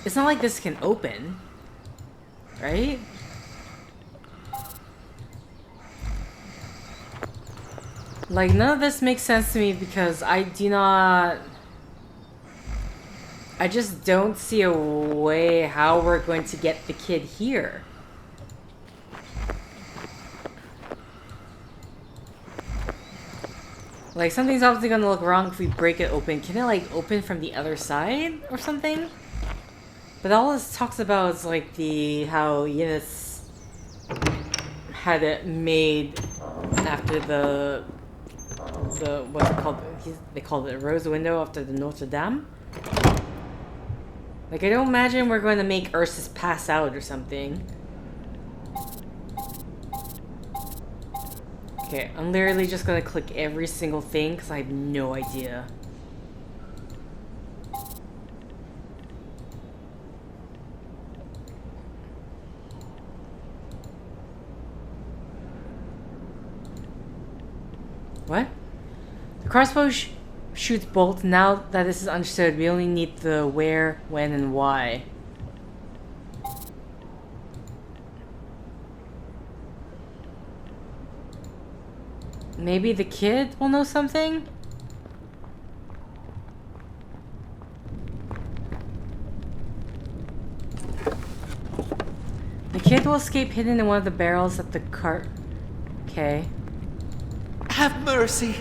it's not like this can open, right? Like, none of this makes sense to me because I just don't see a way how we're going to get the kid here. Like, something's obviously gonna look wrong if we break it open. Can it, like, open from the other side or something? But all this talks about is, like, how Yinis had it made after what's it called? They called it a rose window after the Notre Dame. Like, I don't imagine we're going to make Ursus pass out or something. Okay, I'm literally just going to click every single thing because I have no idea. What? The crossbow shoots bolts. Now that this is understood, we only need the where, when, and why. Maybe the kid will know something? The kid will escape hidden in one of the barrels at the cart. Okay. Have mercy.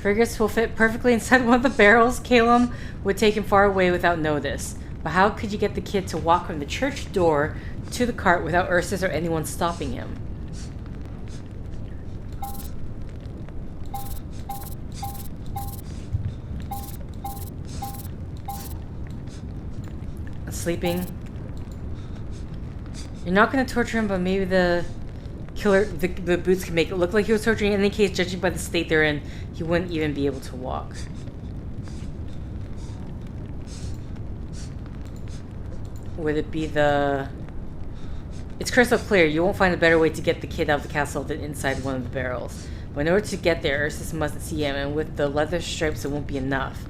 Frigates will fit perfectly inside one of the barrels. Calum would take him far away without notice. But how could you get the kid to walk from the church door to the cart without Ursus or anyone stopping him? Sleeping. You're not going to torture him, but maybe the killer, the boots can make it look like he was torturing. In any case, judging by the state they're in, he wouldn't even be able to walk. Would it be the... It's crystal clear. You won't find a better way to get the kid out of the castle than inside one of the barrels. But in order to get there, Ursus must see him, and with the leather stripes, it won't be enough.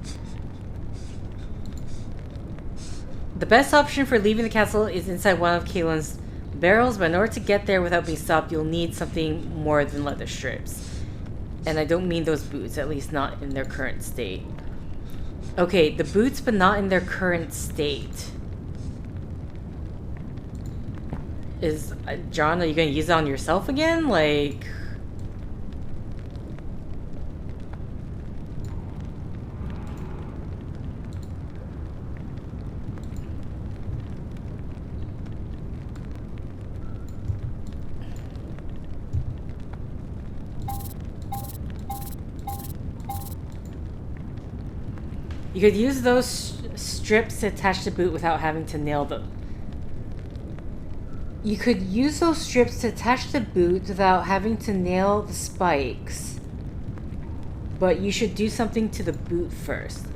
The best option for leaving the castle is inside one of Kaelin's barrels, but in order to get there without being stopped, you'll need something more than leather strips. And I don't mean those boots, at least not in their current state. Okay, the boots, but not in their current state. Is, John, are you going to use it on yourself again? Like... You could use those strips to attach the boot without having to nail them. You could use those strips to attach the boot without having to nail the spikes. But you should do something to the boot first.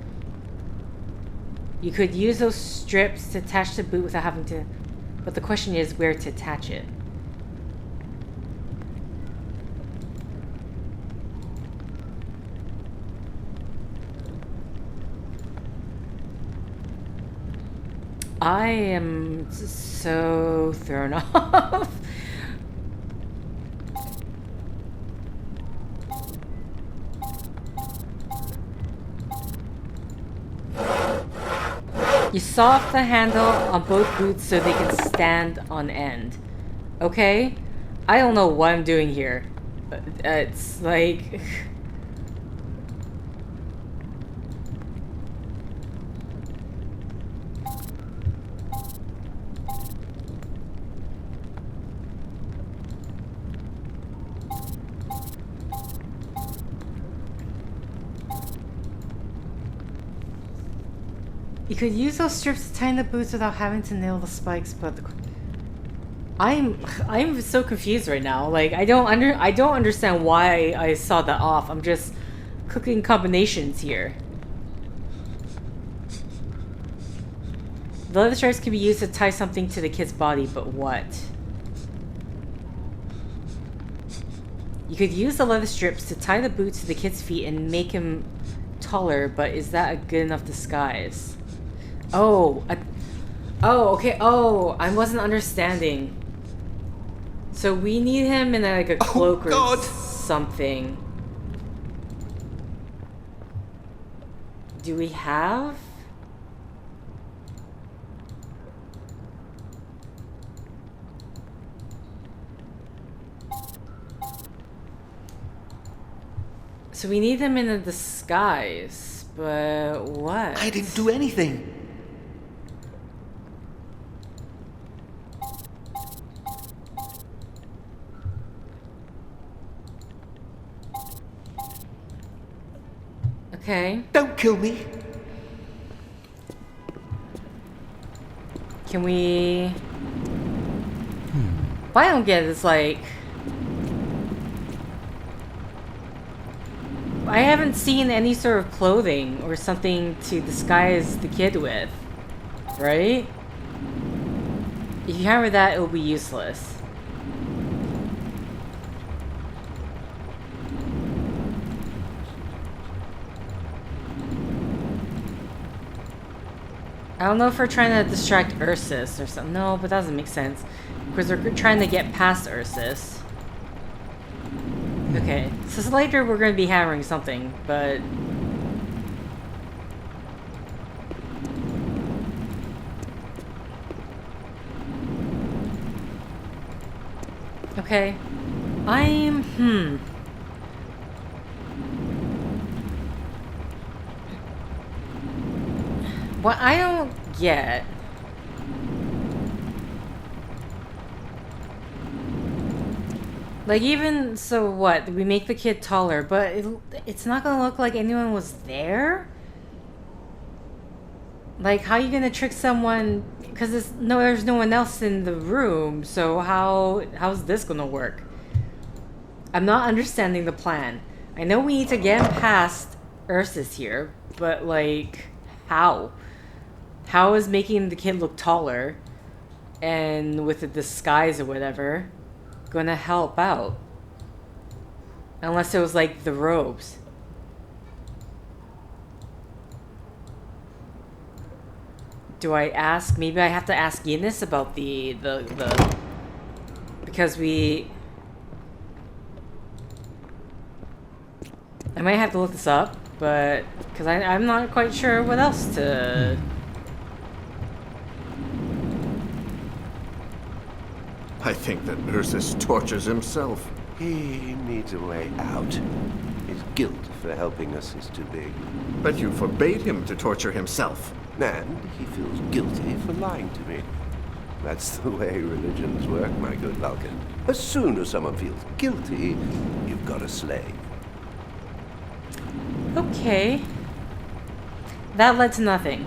You could use those strips to attach the boot without having to... But the question is where to attach it. I am so thrown off. You saw off the handle on both boots so they can stand on end. Okay? I don't know what I'm doing here. It's like... You could use those strips to tie in the boots without having to nail the spikes, but I'm so confused right now. Like I don't understand why I saw that off. I'm just cooking combinations here. The leather stripes can be used to tie something to the kid's body, but what? You could use the leather strips to tie the boots to the kid's feet and make him taller, but is that a good enough disguise? Oh, okay. Oh, I wasn't understanding. So we need him in like a cloak or something. Do we have? So we need him in a disguise, but what? I didn't do anything. Okay. Don't kill me. Can we... What I don't get is like... I haven't seen any sort of clothing or something to disguise the kid with, right? If you hammer that, it will be useless. I don't know if we're trying to distract Ursus or something. No, but that doesn't make sense. Because we're trying to get past Ursus. Okay, so later we're going to be hammering something, but... Okay. What I don't get... Like, even, so what? We make the kid taller, but it's not gonna look like anyone was there? Like, how are you gonna trick someone? Because there's no one else in the room, so how's this gonna work? I'm not understanding the plan. I know we need to get past Ursus here, but, like, how? How is making the kid look taller, and with a disguise or whatever, gonna help out? Unless it was like the robes. Do I ask? Maybe I have to ask Eunice about the because I might have to look this up, but because I'm not quite sure what else to. I think that Ursus tortures himself. He needs a way out. His guilt for helping us is too big. But you forbade him to torture himself. And he feels guilty for lying to me. That's the way religions work, my good Vulcan. As soon as someone feels guilty, you've got a slave. Okay. That led to nothing.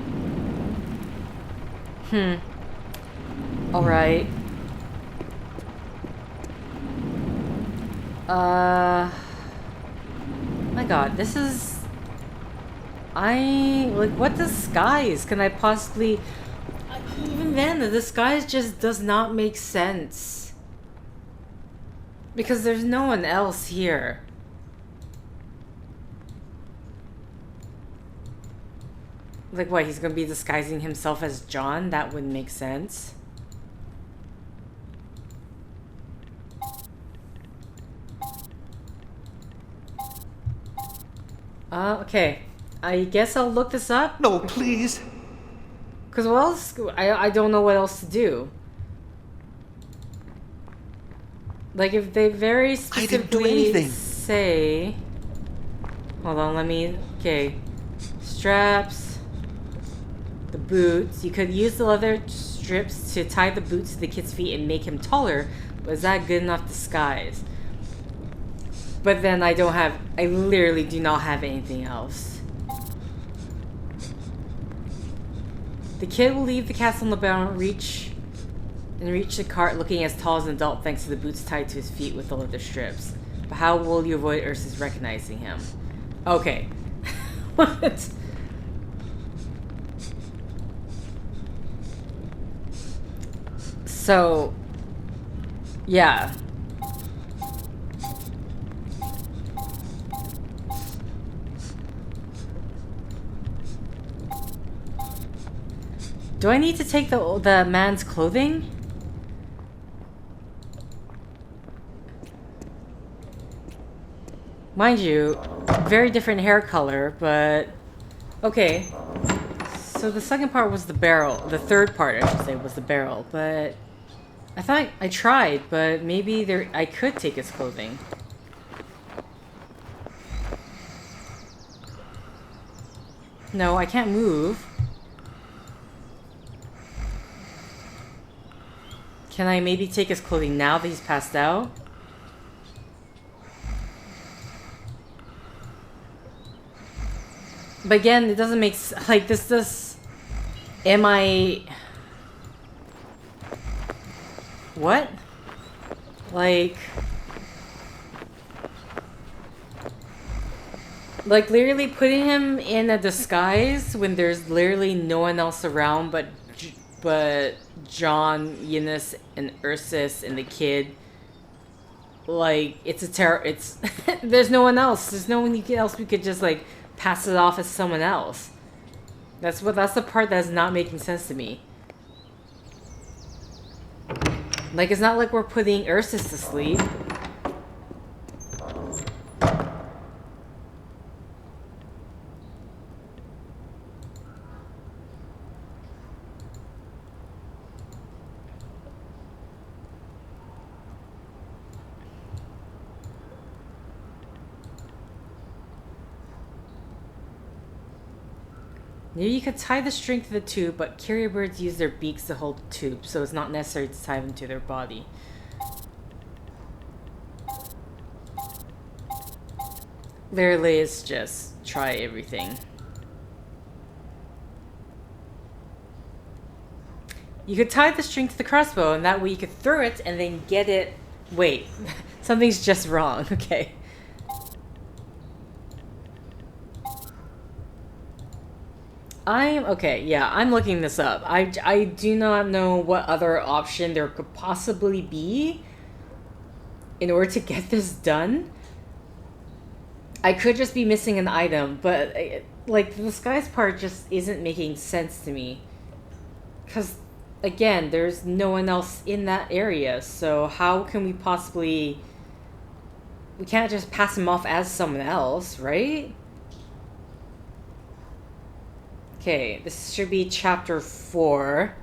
Alright. My god, this is... like, what disguise can I possibly... Even then, the disguise just does not make sense. Because there's no one else here. Like, what, he's gonna be disguising himself as John? That wouldn't make sense. Okay. I guess I'll look this up. No, please. Because what else? I don't know what else to do. Like, if they very specifically say... Hold on, let me... Okay. Straps. The boots. You could use the leather strips to tie the boots to the kid's feet and make him taller, but is that good enough disguise? But then I literally do not have anything else. The kid will leave the castle in the bound, reach the cart looking as tall as an adult thanks to the boots tied to his feet with the leather strips. But how will you avoid Ursus recognizing him? Okay. What? So, yeah. Do I need to take the man's clothing? Mind you, very different hair color, but... Okay. So the second part was the barrel. The third part, I should say, was the barrel, but... I thought I tried, but maybe I could take his clothing. No, I can't move. Can I maybe take his clothing now that he's passed out? But again, it doesn't make like this. Am I? What? Like literally putting him in a disguise when there's literally no one else around but John, Eunice, and Ursus and the kid. Like, it's there's no one else. There's no one else we could just like pass it off as someone else. That's the part that's not making sense to me. Like, it's not like we're putting Ursus to sleep. Maybe you could tie the string to the tube, but carrier birds use their beaks to hold the tube, so it's not necessary to tie them to their body. Literally, it's just try everything. You could tie the string to the crossbow, and that way you could throw it and then get it... Wait, something's just wrong. Okay. Okay, yeah, I'm looking this up. I do not know what other option there could possibly be in order to get this done. I could just be missing an item, but like the disguise part just isn't making sense to me. Because, again, there's no one else in that area, so how can we possibly... We can't just pass him off as someone else, right? Okay, this should be chapter 4.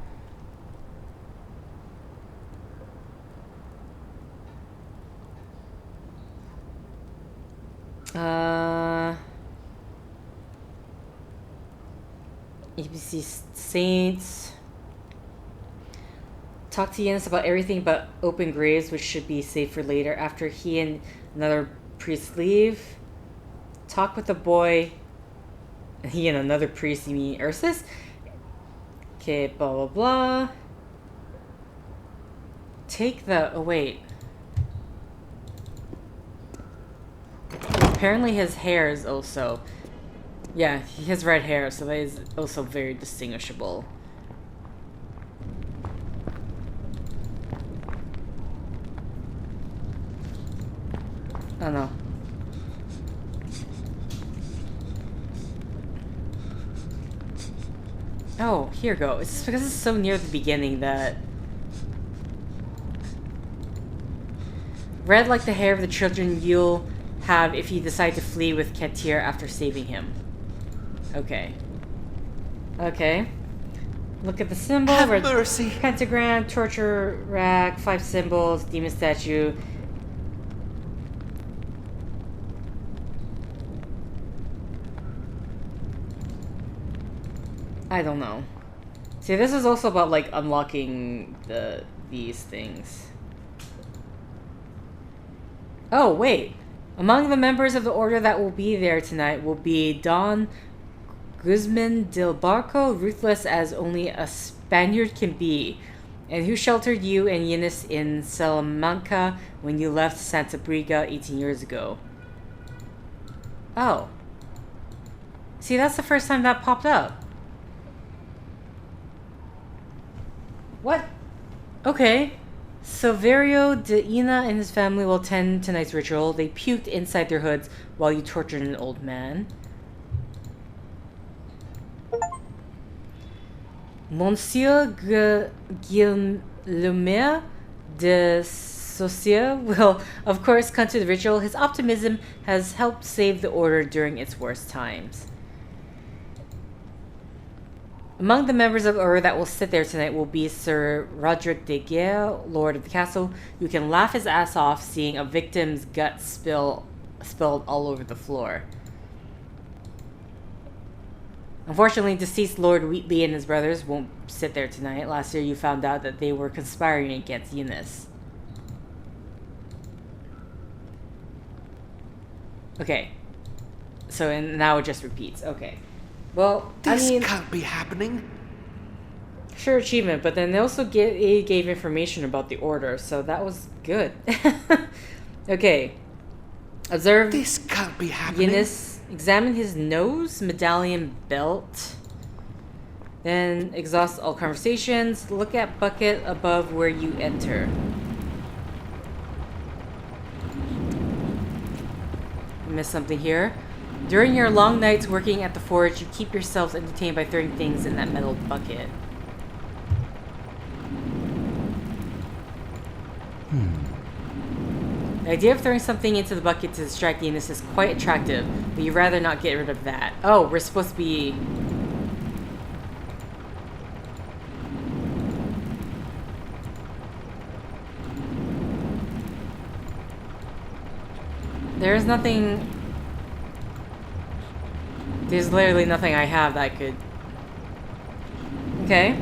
ABC Saints. Talk to Yennis about everything but open graves, which should be saved for later after he and another priest leave. Talk with the boy. He and another priest, you mean Ursus? Okay, blah blah blah. Take the... Oh, wait. Apparently his hair is also... Yeah, he has red hair, so that is also very distinguishable. Oh no. Oh, here we go. It's just because it's so near the beginning that... Red like the hair of the children you'll have if you decide to flee with Ketir after saving him. Okay. Okay. Look at the symbol. Have red mercy. Pentagram, torture rack, 5 symbols, demon statue. I don't know. See, this is also about, like, unlocking these things. Oh, wait. Among the members of the order that will be there tonight will be Don Guzman del Barco, ruthless as only a Spaniard can be, and who sheltered you and Yennis in Salamanca when you left Santa Briga 18 years ago. Oh. See, that's the first time that popped up. What? Okay. Silverio de Ina and his family will attend tonight's ritual. They puked inside their hoods while you tortured an old man. Monsieur Guillaume de Saussure will, of course, come to the ritual. His optimism has helped save the order during its worst times. Among the members of the order that will sit there tonight will be Sir Roderick de Guerre, Lord of the Castle, who can laugh his ass off seeing a victim's gut spilled all over the floor. Unfortunately, deceased Lord Wheatley and his brothers won't sit there tonight. Last year you found out that they were conspiring against Yennis. Okay. So, and now it just repeats. Okay. Well, This I mean... can't be happening. Sure, achievement, but then they also gave information about the order, so that was good. Okay. Observe This can't be happening. Yennis. Examine his nose, medallion, belt. Then exhaust all conversations. Look at bucket above where you enter. Missed something here. During your long nights working at the forge, you keep yourselves entertained by throwing things in that metal bucket. The idea of throwing something into the bucket to distract Eunice is quite attractive, but you'd rather not get rid of that. Oh, we're supposed to be... There's nothing... There's literally nothing I have that could... Okay.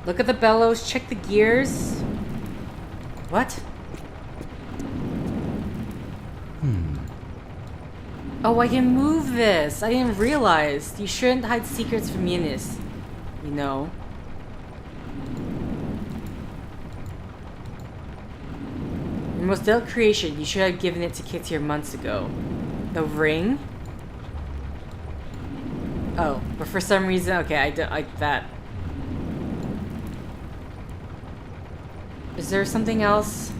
Look at the bellows, check the gears. What? Oh, I can move this. I didn't realize. You shouldn't hide secrets from Eunice. You know. Your most delicate creation. You should have given it to Kitir months ago. The ring? Oh, but for some reason, okay, I don't like that. Is there something else?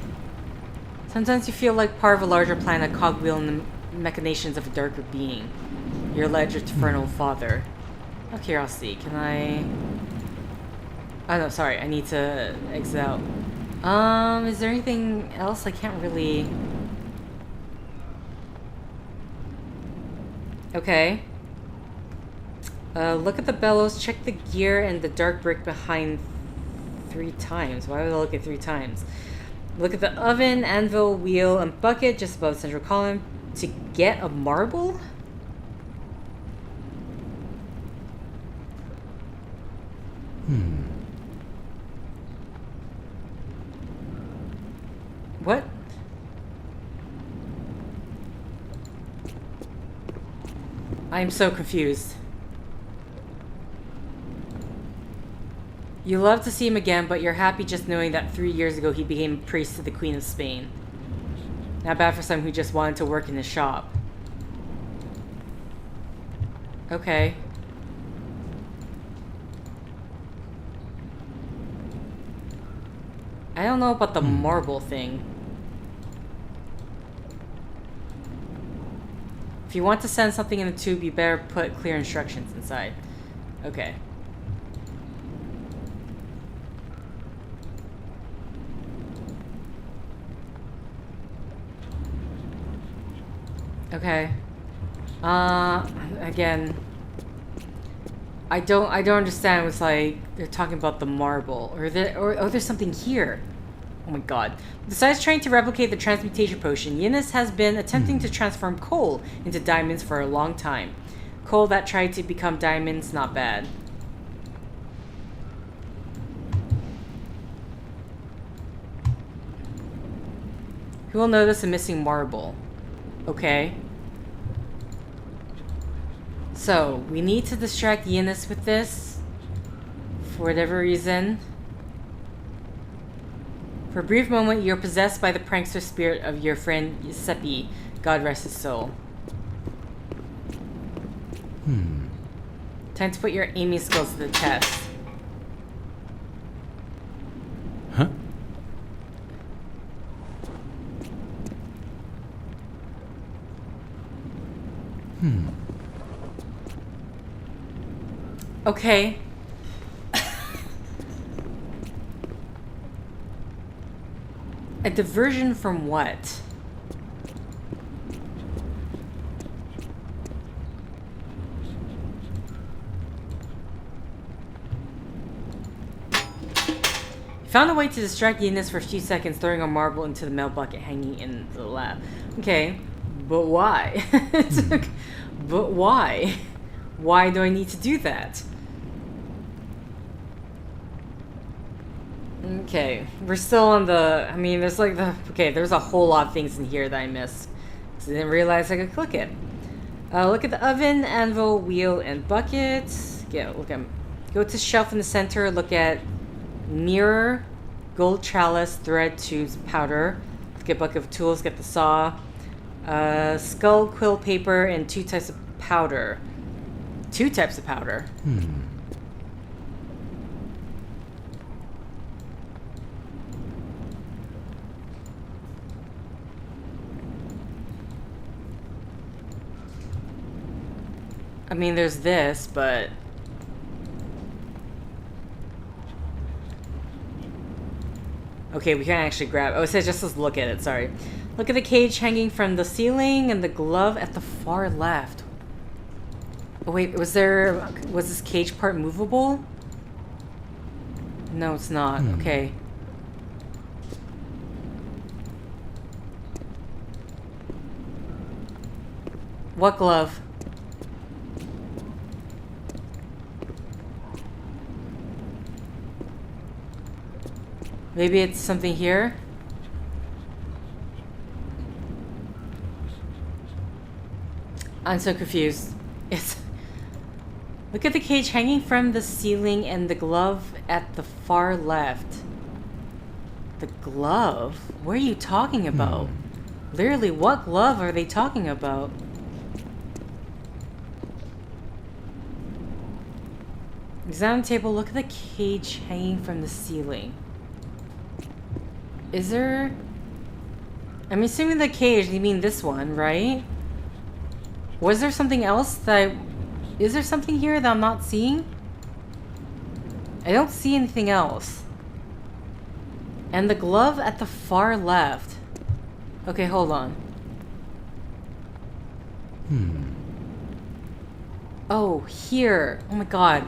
Sometimes you feel like part of a larger plan, a cogwheel in the machinations of a darker being. Your alleged eternal father. Out of curiosity, can I... Oh no, sorry, I need to exit out. Is there anything else? I can't really... Okay. Look at the bellows, check the gear and the dark brick behind 3 times. Why would I look at 3 times? Look at the oven, anvil, wheel, and bucket just above the central column. To get a marble? What? I'm so confused. You love to see him again, but you're happy just knowing that 3 years ago he became a priest to the Queen of Spain. Not bad for someone who just wanted to work in his shop. Okay. I don't know about the marble thing. If you want to send something in the tube, you better put clear instructions inside. Okay. Okay. Again, I don't understand. It's like they're talking about the marble, or there's something here. Oh my god. Besides trying to replicate the transmutation potion, Eunice has been attempting to transform coal into diamonds for a long time. Coal that tried to become diamonds, not bad. Who will notice a missing marble? Okay. So, we need to distract Eunice with this. For whatever reason. For a brief moment, you're possessed by the prankster spirit of your friend Seppi. God rest his soul. Time to put your aiming skills to the test. Huh? Okay. A diversion from what? Found a way to distract Eunice for a few seconds, throwing a marble into the mail bucket hanging in the lab. Okay, but why? But why? Why do I need to do that? Okay, we're still on the... I mean, there's like the... Okay, there's a whole lot of things in here that I missed. So I didn't realize I could click it. Look at the oven, anvil, wheel, and bucket. Yeah, look at... Go to shelf in the center, look at mirror, gold chalice, thread, tubes, powder. Get bucket of tools, get the saw. Skull, quill paper, and 2 types of powder. 2 types of powder. I mean, there's this, but... Okay, we can't actually grab... Oh, it says just let's look at it, sorry. Look at the cage hanging from the ceiling and the glove at the far left. Oh, wait, was this cage part movable? No, it's not. Okay. What glove? Maybe it's something here? I'm so confused. It's... Look at the cage hanging from the ceiling and the glove at the far left. The glove? What are you talking about? Literally, what glove are they talking about? Examine the table, look at the cage hanging from the ceiling. Is there... I'm assuming the cage, you mean this one, right? Was there something else that Is there something here that I'm not seeing? I don't see anything else. And the glove at the far left. Okay, hold on. Oh, here. Oh my god.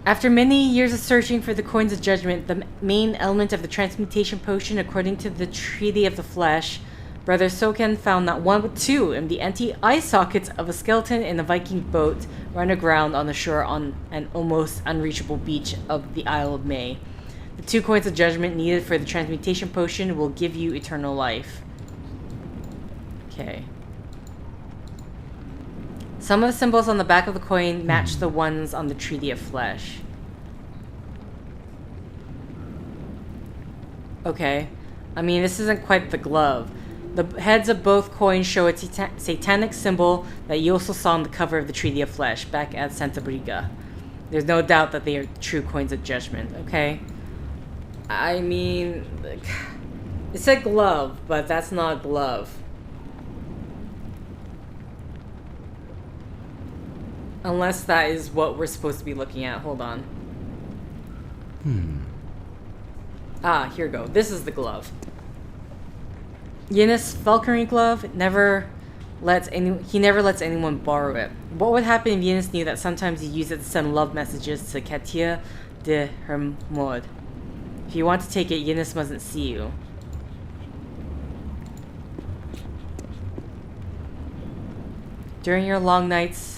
After many years of searching for the coins of judgment, the main element of the transmutation potion, according to the Treaty of the Flesh, Brother Soken found not one but two in the empty eye sockets of a skeleton in a Viking boat run aground on the shore on an almost unreachable beach of the Isle of May. The 2 coins of judgment needed for the transmutation potion will give you eternal life. Okay. Some of the symbols on the back of the coin match the ones on the Treaty of Flesh. Okay. I mean, this isn't quite the glove. The heads of both coins show a satanic symbol that you also saw on the cover of the Treaty of Flesh back at Santa Briga. There's no doubt that they are true coins of judgment, okay? I mean... It said glove, but that's not a glove. Unless that is what we're supposed to be looking at. Hold on. Ah, here we go. This is the glove. Yenne's falconry glove he never lets anyone borrow it. What would happen if Yenne's knew that sometimes he used it to send love messages to Katia de Hermod? If you want to take it, Yenne's mustn't see you. During your long nights...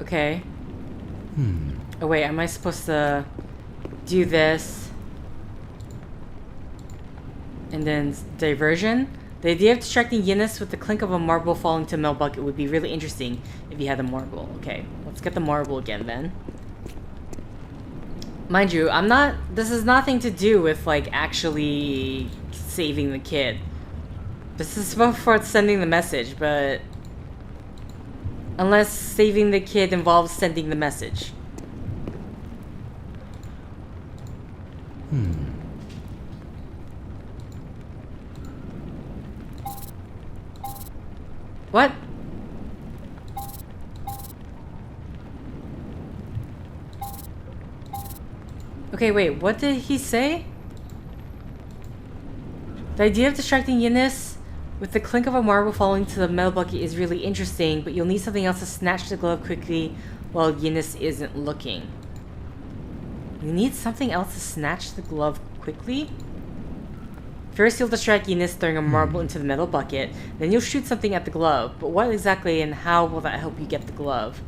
Okay. Oh wait, am I supposed to do this? And then diversion? The idea of distracting Yenne's with the clink of a marble falling to a milk bucket would be really interesting if you had the marble. Okay, let's get the marble again then. Mind you, this has nothing to do with like actually saving the kid. This is for sending the message, but unless saving the kid involves sending the message. What? Okay, wait, what did he say? The idea of distracting Yenne's with the clink of a marble falling to the metal bucket is really interesting, but you'll need something else to snatch the glove quickly while Yenne's isn't looking. You need something else to snatch the glove quickly? First, you'll distract Yenne's throwing a marble into the metal bucket, then you'll shoot something at the glove. But what exactly and how will that help you get the glove?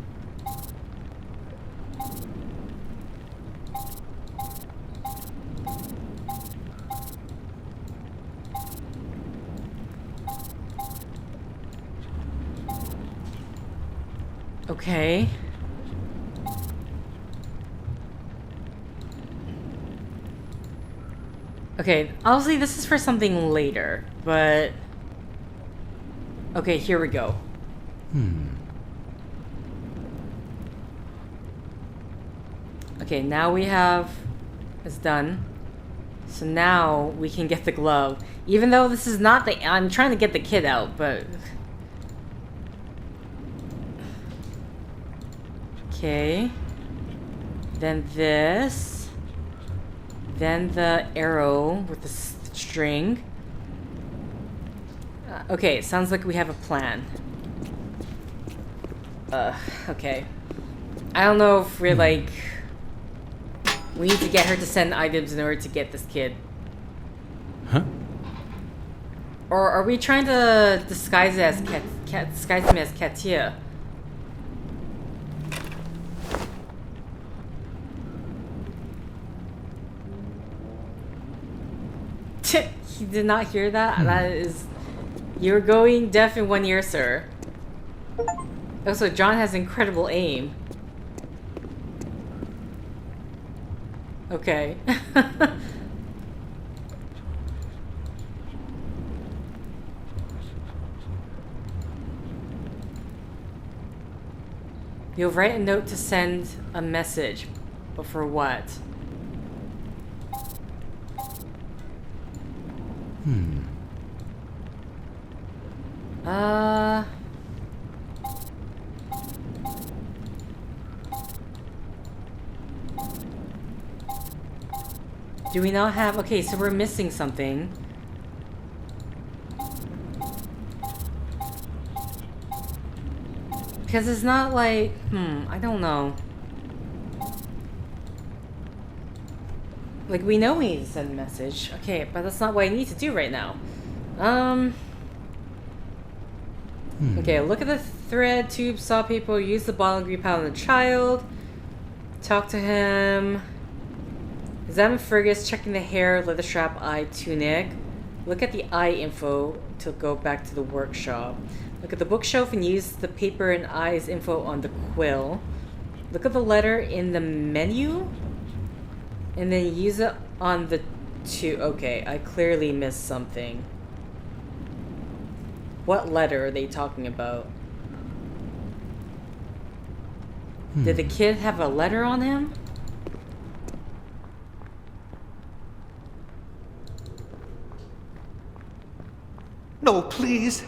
Okay. Okay, obviously this is for something later, but... Okay, here we go. Okay, now we have... It's done. So now we can get the glove. Even though this is not the... I'm trying to get the kid out, but... Okay. Then this. Then the arrow with the string. Okay, sounds like we have a plan. Okay. I don't know if we're like... We need to get her to send items in order to get this kid. Huh? Or are we trying to disguise it as disguise him as Katia? He did not hear that? That is... You're going deaf in one ear, sir. Also, John has incredible aim. Okay. You'll write a note to send a message. But for what? Do we not have... Okay, so we're missing something. Because it's not like... I don't know. Like, we know we need to send a message. Okay, but that's not what I need to do right now. Okay, look at the thread, tube, saw people, use the bottle, agree on the child. Talk to him. Examine Fergus, checking the hair, leather strap, eye, tunic. Look at the eye info to go back to the workshop. Look at the bookshelf and use the paper and eyes info on the quill. Look at the letter in the menu. And then use it on the two. Okay, I clearly missed something. What letter are they talking about? Did the kid have a letter on him? No, please.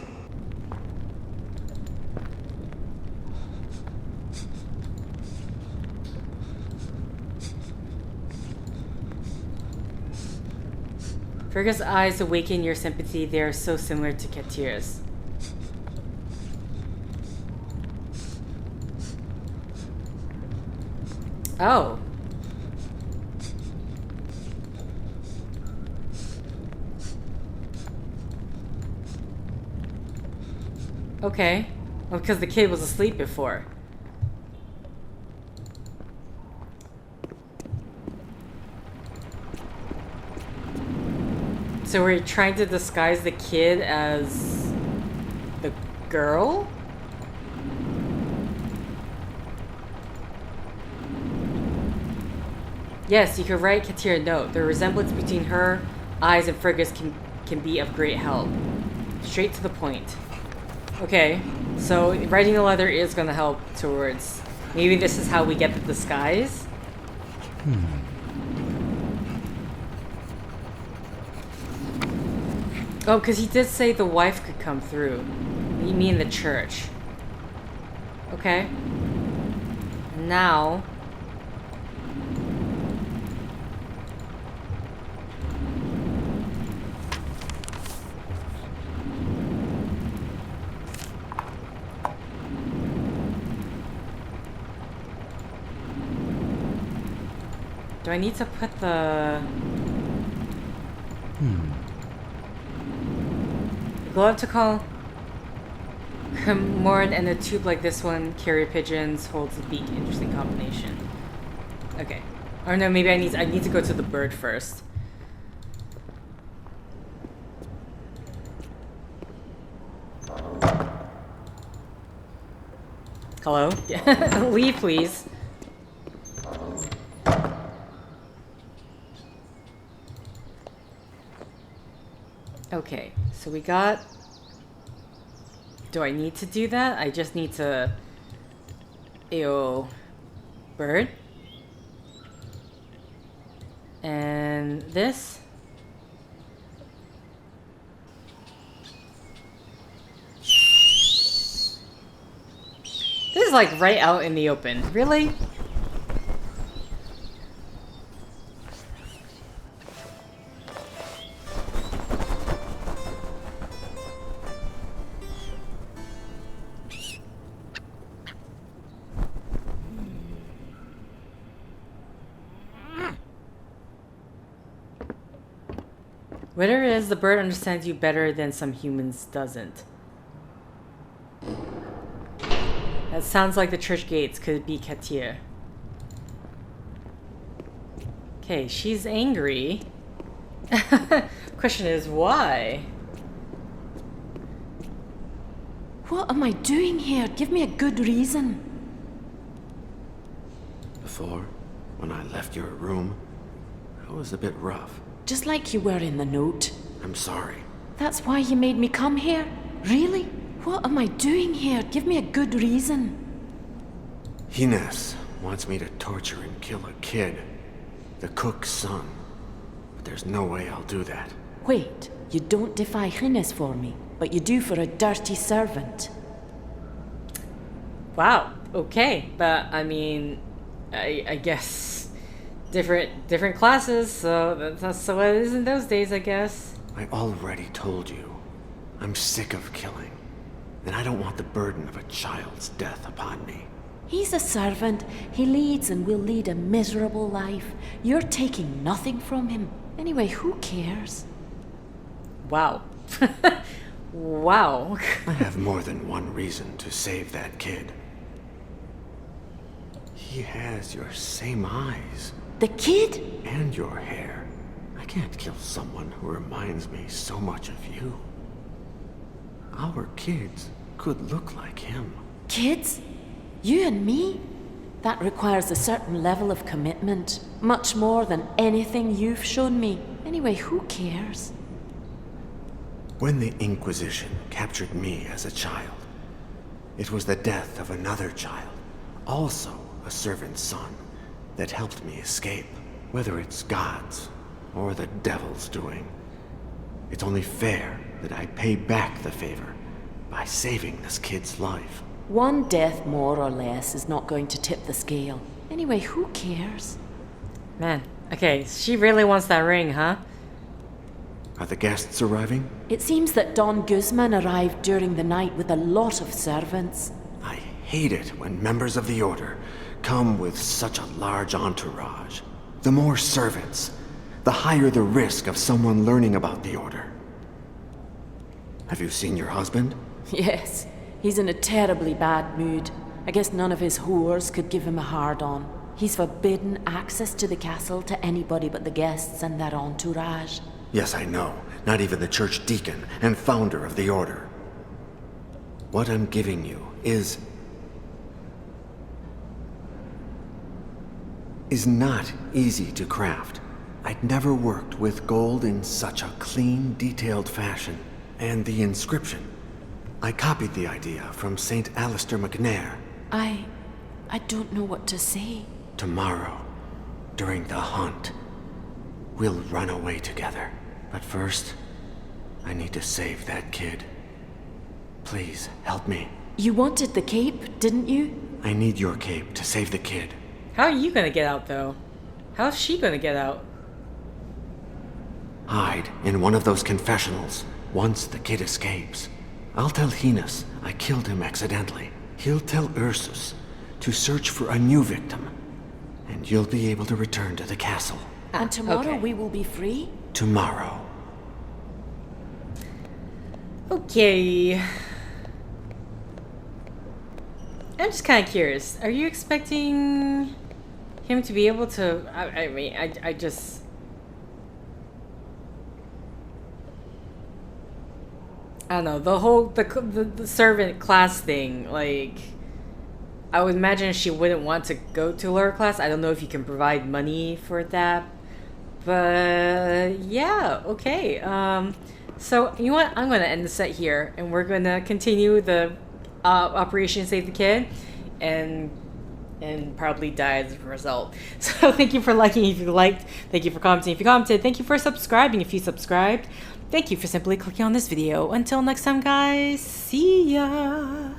Fergus' eyes awaken your sympathy. They are so similar to Katir's. Oh. Okay. Well, because the kid was asleep before. So we're trying to disguise the kid as the girl? Yes, you could write Katia a note. The resemblance between her eyes and Fergus can be of great help. Straight to the point. Okay, so writing a letter is gonna help towards... Maybe this is how we get the disguise? Oh, because he did say the wife could come through. You mean the church. Okay. Now... Do I need to put the... glove to call Cremorne and a tube like this one, carrier pigeons, holds the beak. Interesting combination. Okay. Or no, maybe I need to go to the bird first. Hello? Leave, please. Okay, so we got... Do I need to do that? I just need to... Ew. Bird. And this? is like right out in the open. Really? Whatever it is, the bird understands you better than some humans doesn't. That sounds like the church gates could be Katia. Okay, she's angry. Question is, why? What am I doing here? Give me a good reason. Before, when I left your room, I was a bit rough. Just like you were in the note. I'm sorry. That's why you made me come here? Really? What am I doing here? Give me a good reason. Hines wants me to torture and kill a kid. The cook's son. But there's no way I'll do that. Wait, you don't defy Hines for me, but you do for a dirty servant. Wow. Okay, but I mean, I guess different classes. So that's the way it is in those days, I guess. I already told you. I'm sick of killing, and I don't want the burden of a child's death upon me. He's a servant. He leads and will lead a miserable life. You're taking nothing from him. Anyway, who cares? Wow. Wow. I have more than one reason to save that kid. He has your same eyes. The kid? And your hair. I can't kill someone who reminds me so much of you. Our kids could look like him. Kids? You and me? That requires a certain level of commitment. Much more than anything you've shown me. Anyway, who cares? When the Inquisition captured me as a child, it was the death of another child, also a servant's son, that helped me escape. Whether it's God's or the devil's doing, it's only fair that I pay back the favor by saving this kid's life. One death more or less is not going to tip the scale. Anyway, who cares? Man. Okay, she really wants that ring, huh? Are the guests arriving? It seems that Don Guzman arrived during the night with a lot of servants. I hate it when members of the Order come with such a large entourage. The more servants, the higher the risk of someone learning about the Order. Have you seen your husband? Yes, he's in a terribly bad mood. I guess none of his whores could give him a hard-on. He's forbidden access to the castle to anybody but the guests and their entourage. Yes, I know. Not even the church deacon and founder of the Order. What I'm giving you is not easy to craft. I'd never worked with gold in such a clean, detailed fashion. And the inscription. I copied the idea from St. Alistair McNair. I don't know what to say. Tomorrow, during the hunt, we'll run away together. But first, I need to save that kid. Please, help me. You wanted the cape, didn't you? I need your cape to save the kid. How are you gonna get out, though? How's she gonna get out? Hide in one of those confessionals once the kid escapes. I'll tell Hines I killed him accidentally. He'll tell Ursus to search for a new victim. And you'll be able to return to the castle. And tomorrow okay. we will be free? Tomorrow. Okay. I'm just kind of curious. Are you expecting him to be able to... I mean, I just... I don't know, the whole... The servant class thing, like... I would imagine she wouldn't want to go to lower class. I don't know if you can provide money for that. But... yeah, okay. So, you know what? I'm going to end the set here. And we're going to continue the... Operation Save the Kid, and probably die as a result. So thank you for liking if you liked, thank you for commenting if you commented, thank you for subscribing if you subscribed, thank you for simply clicking on this video. Until next time, guys, see ya!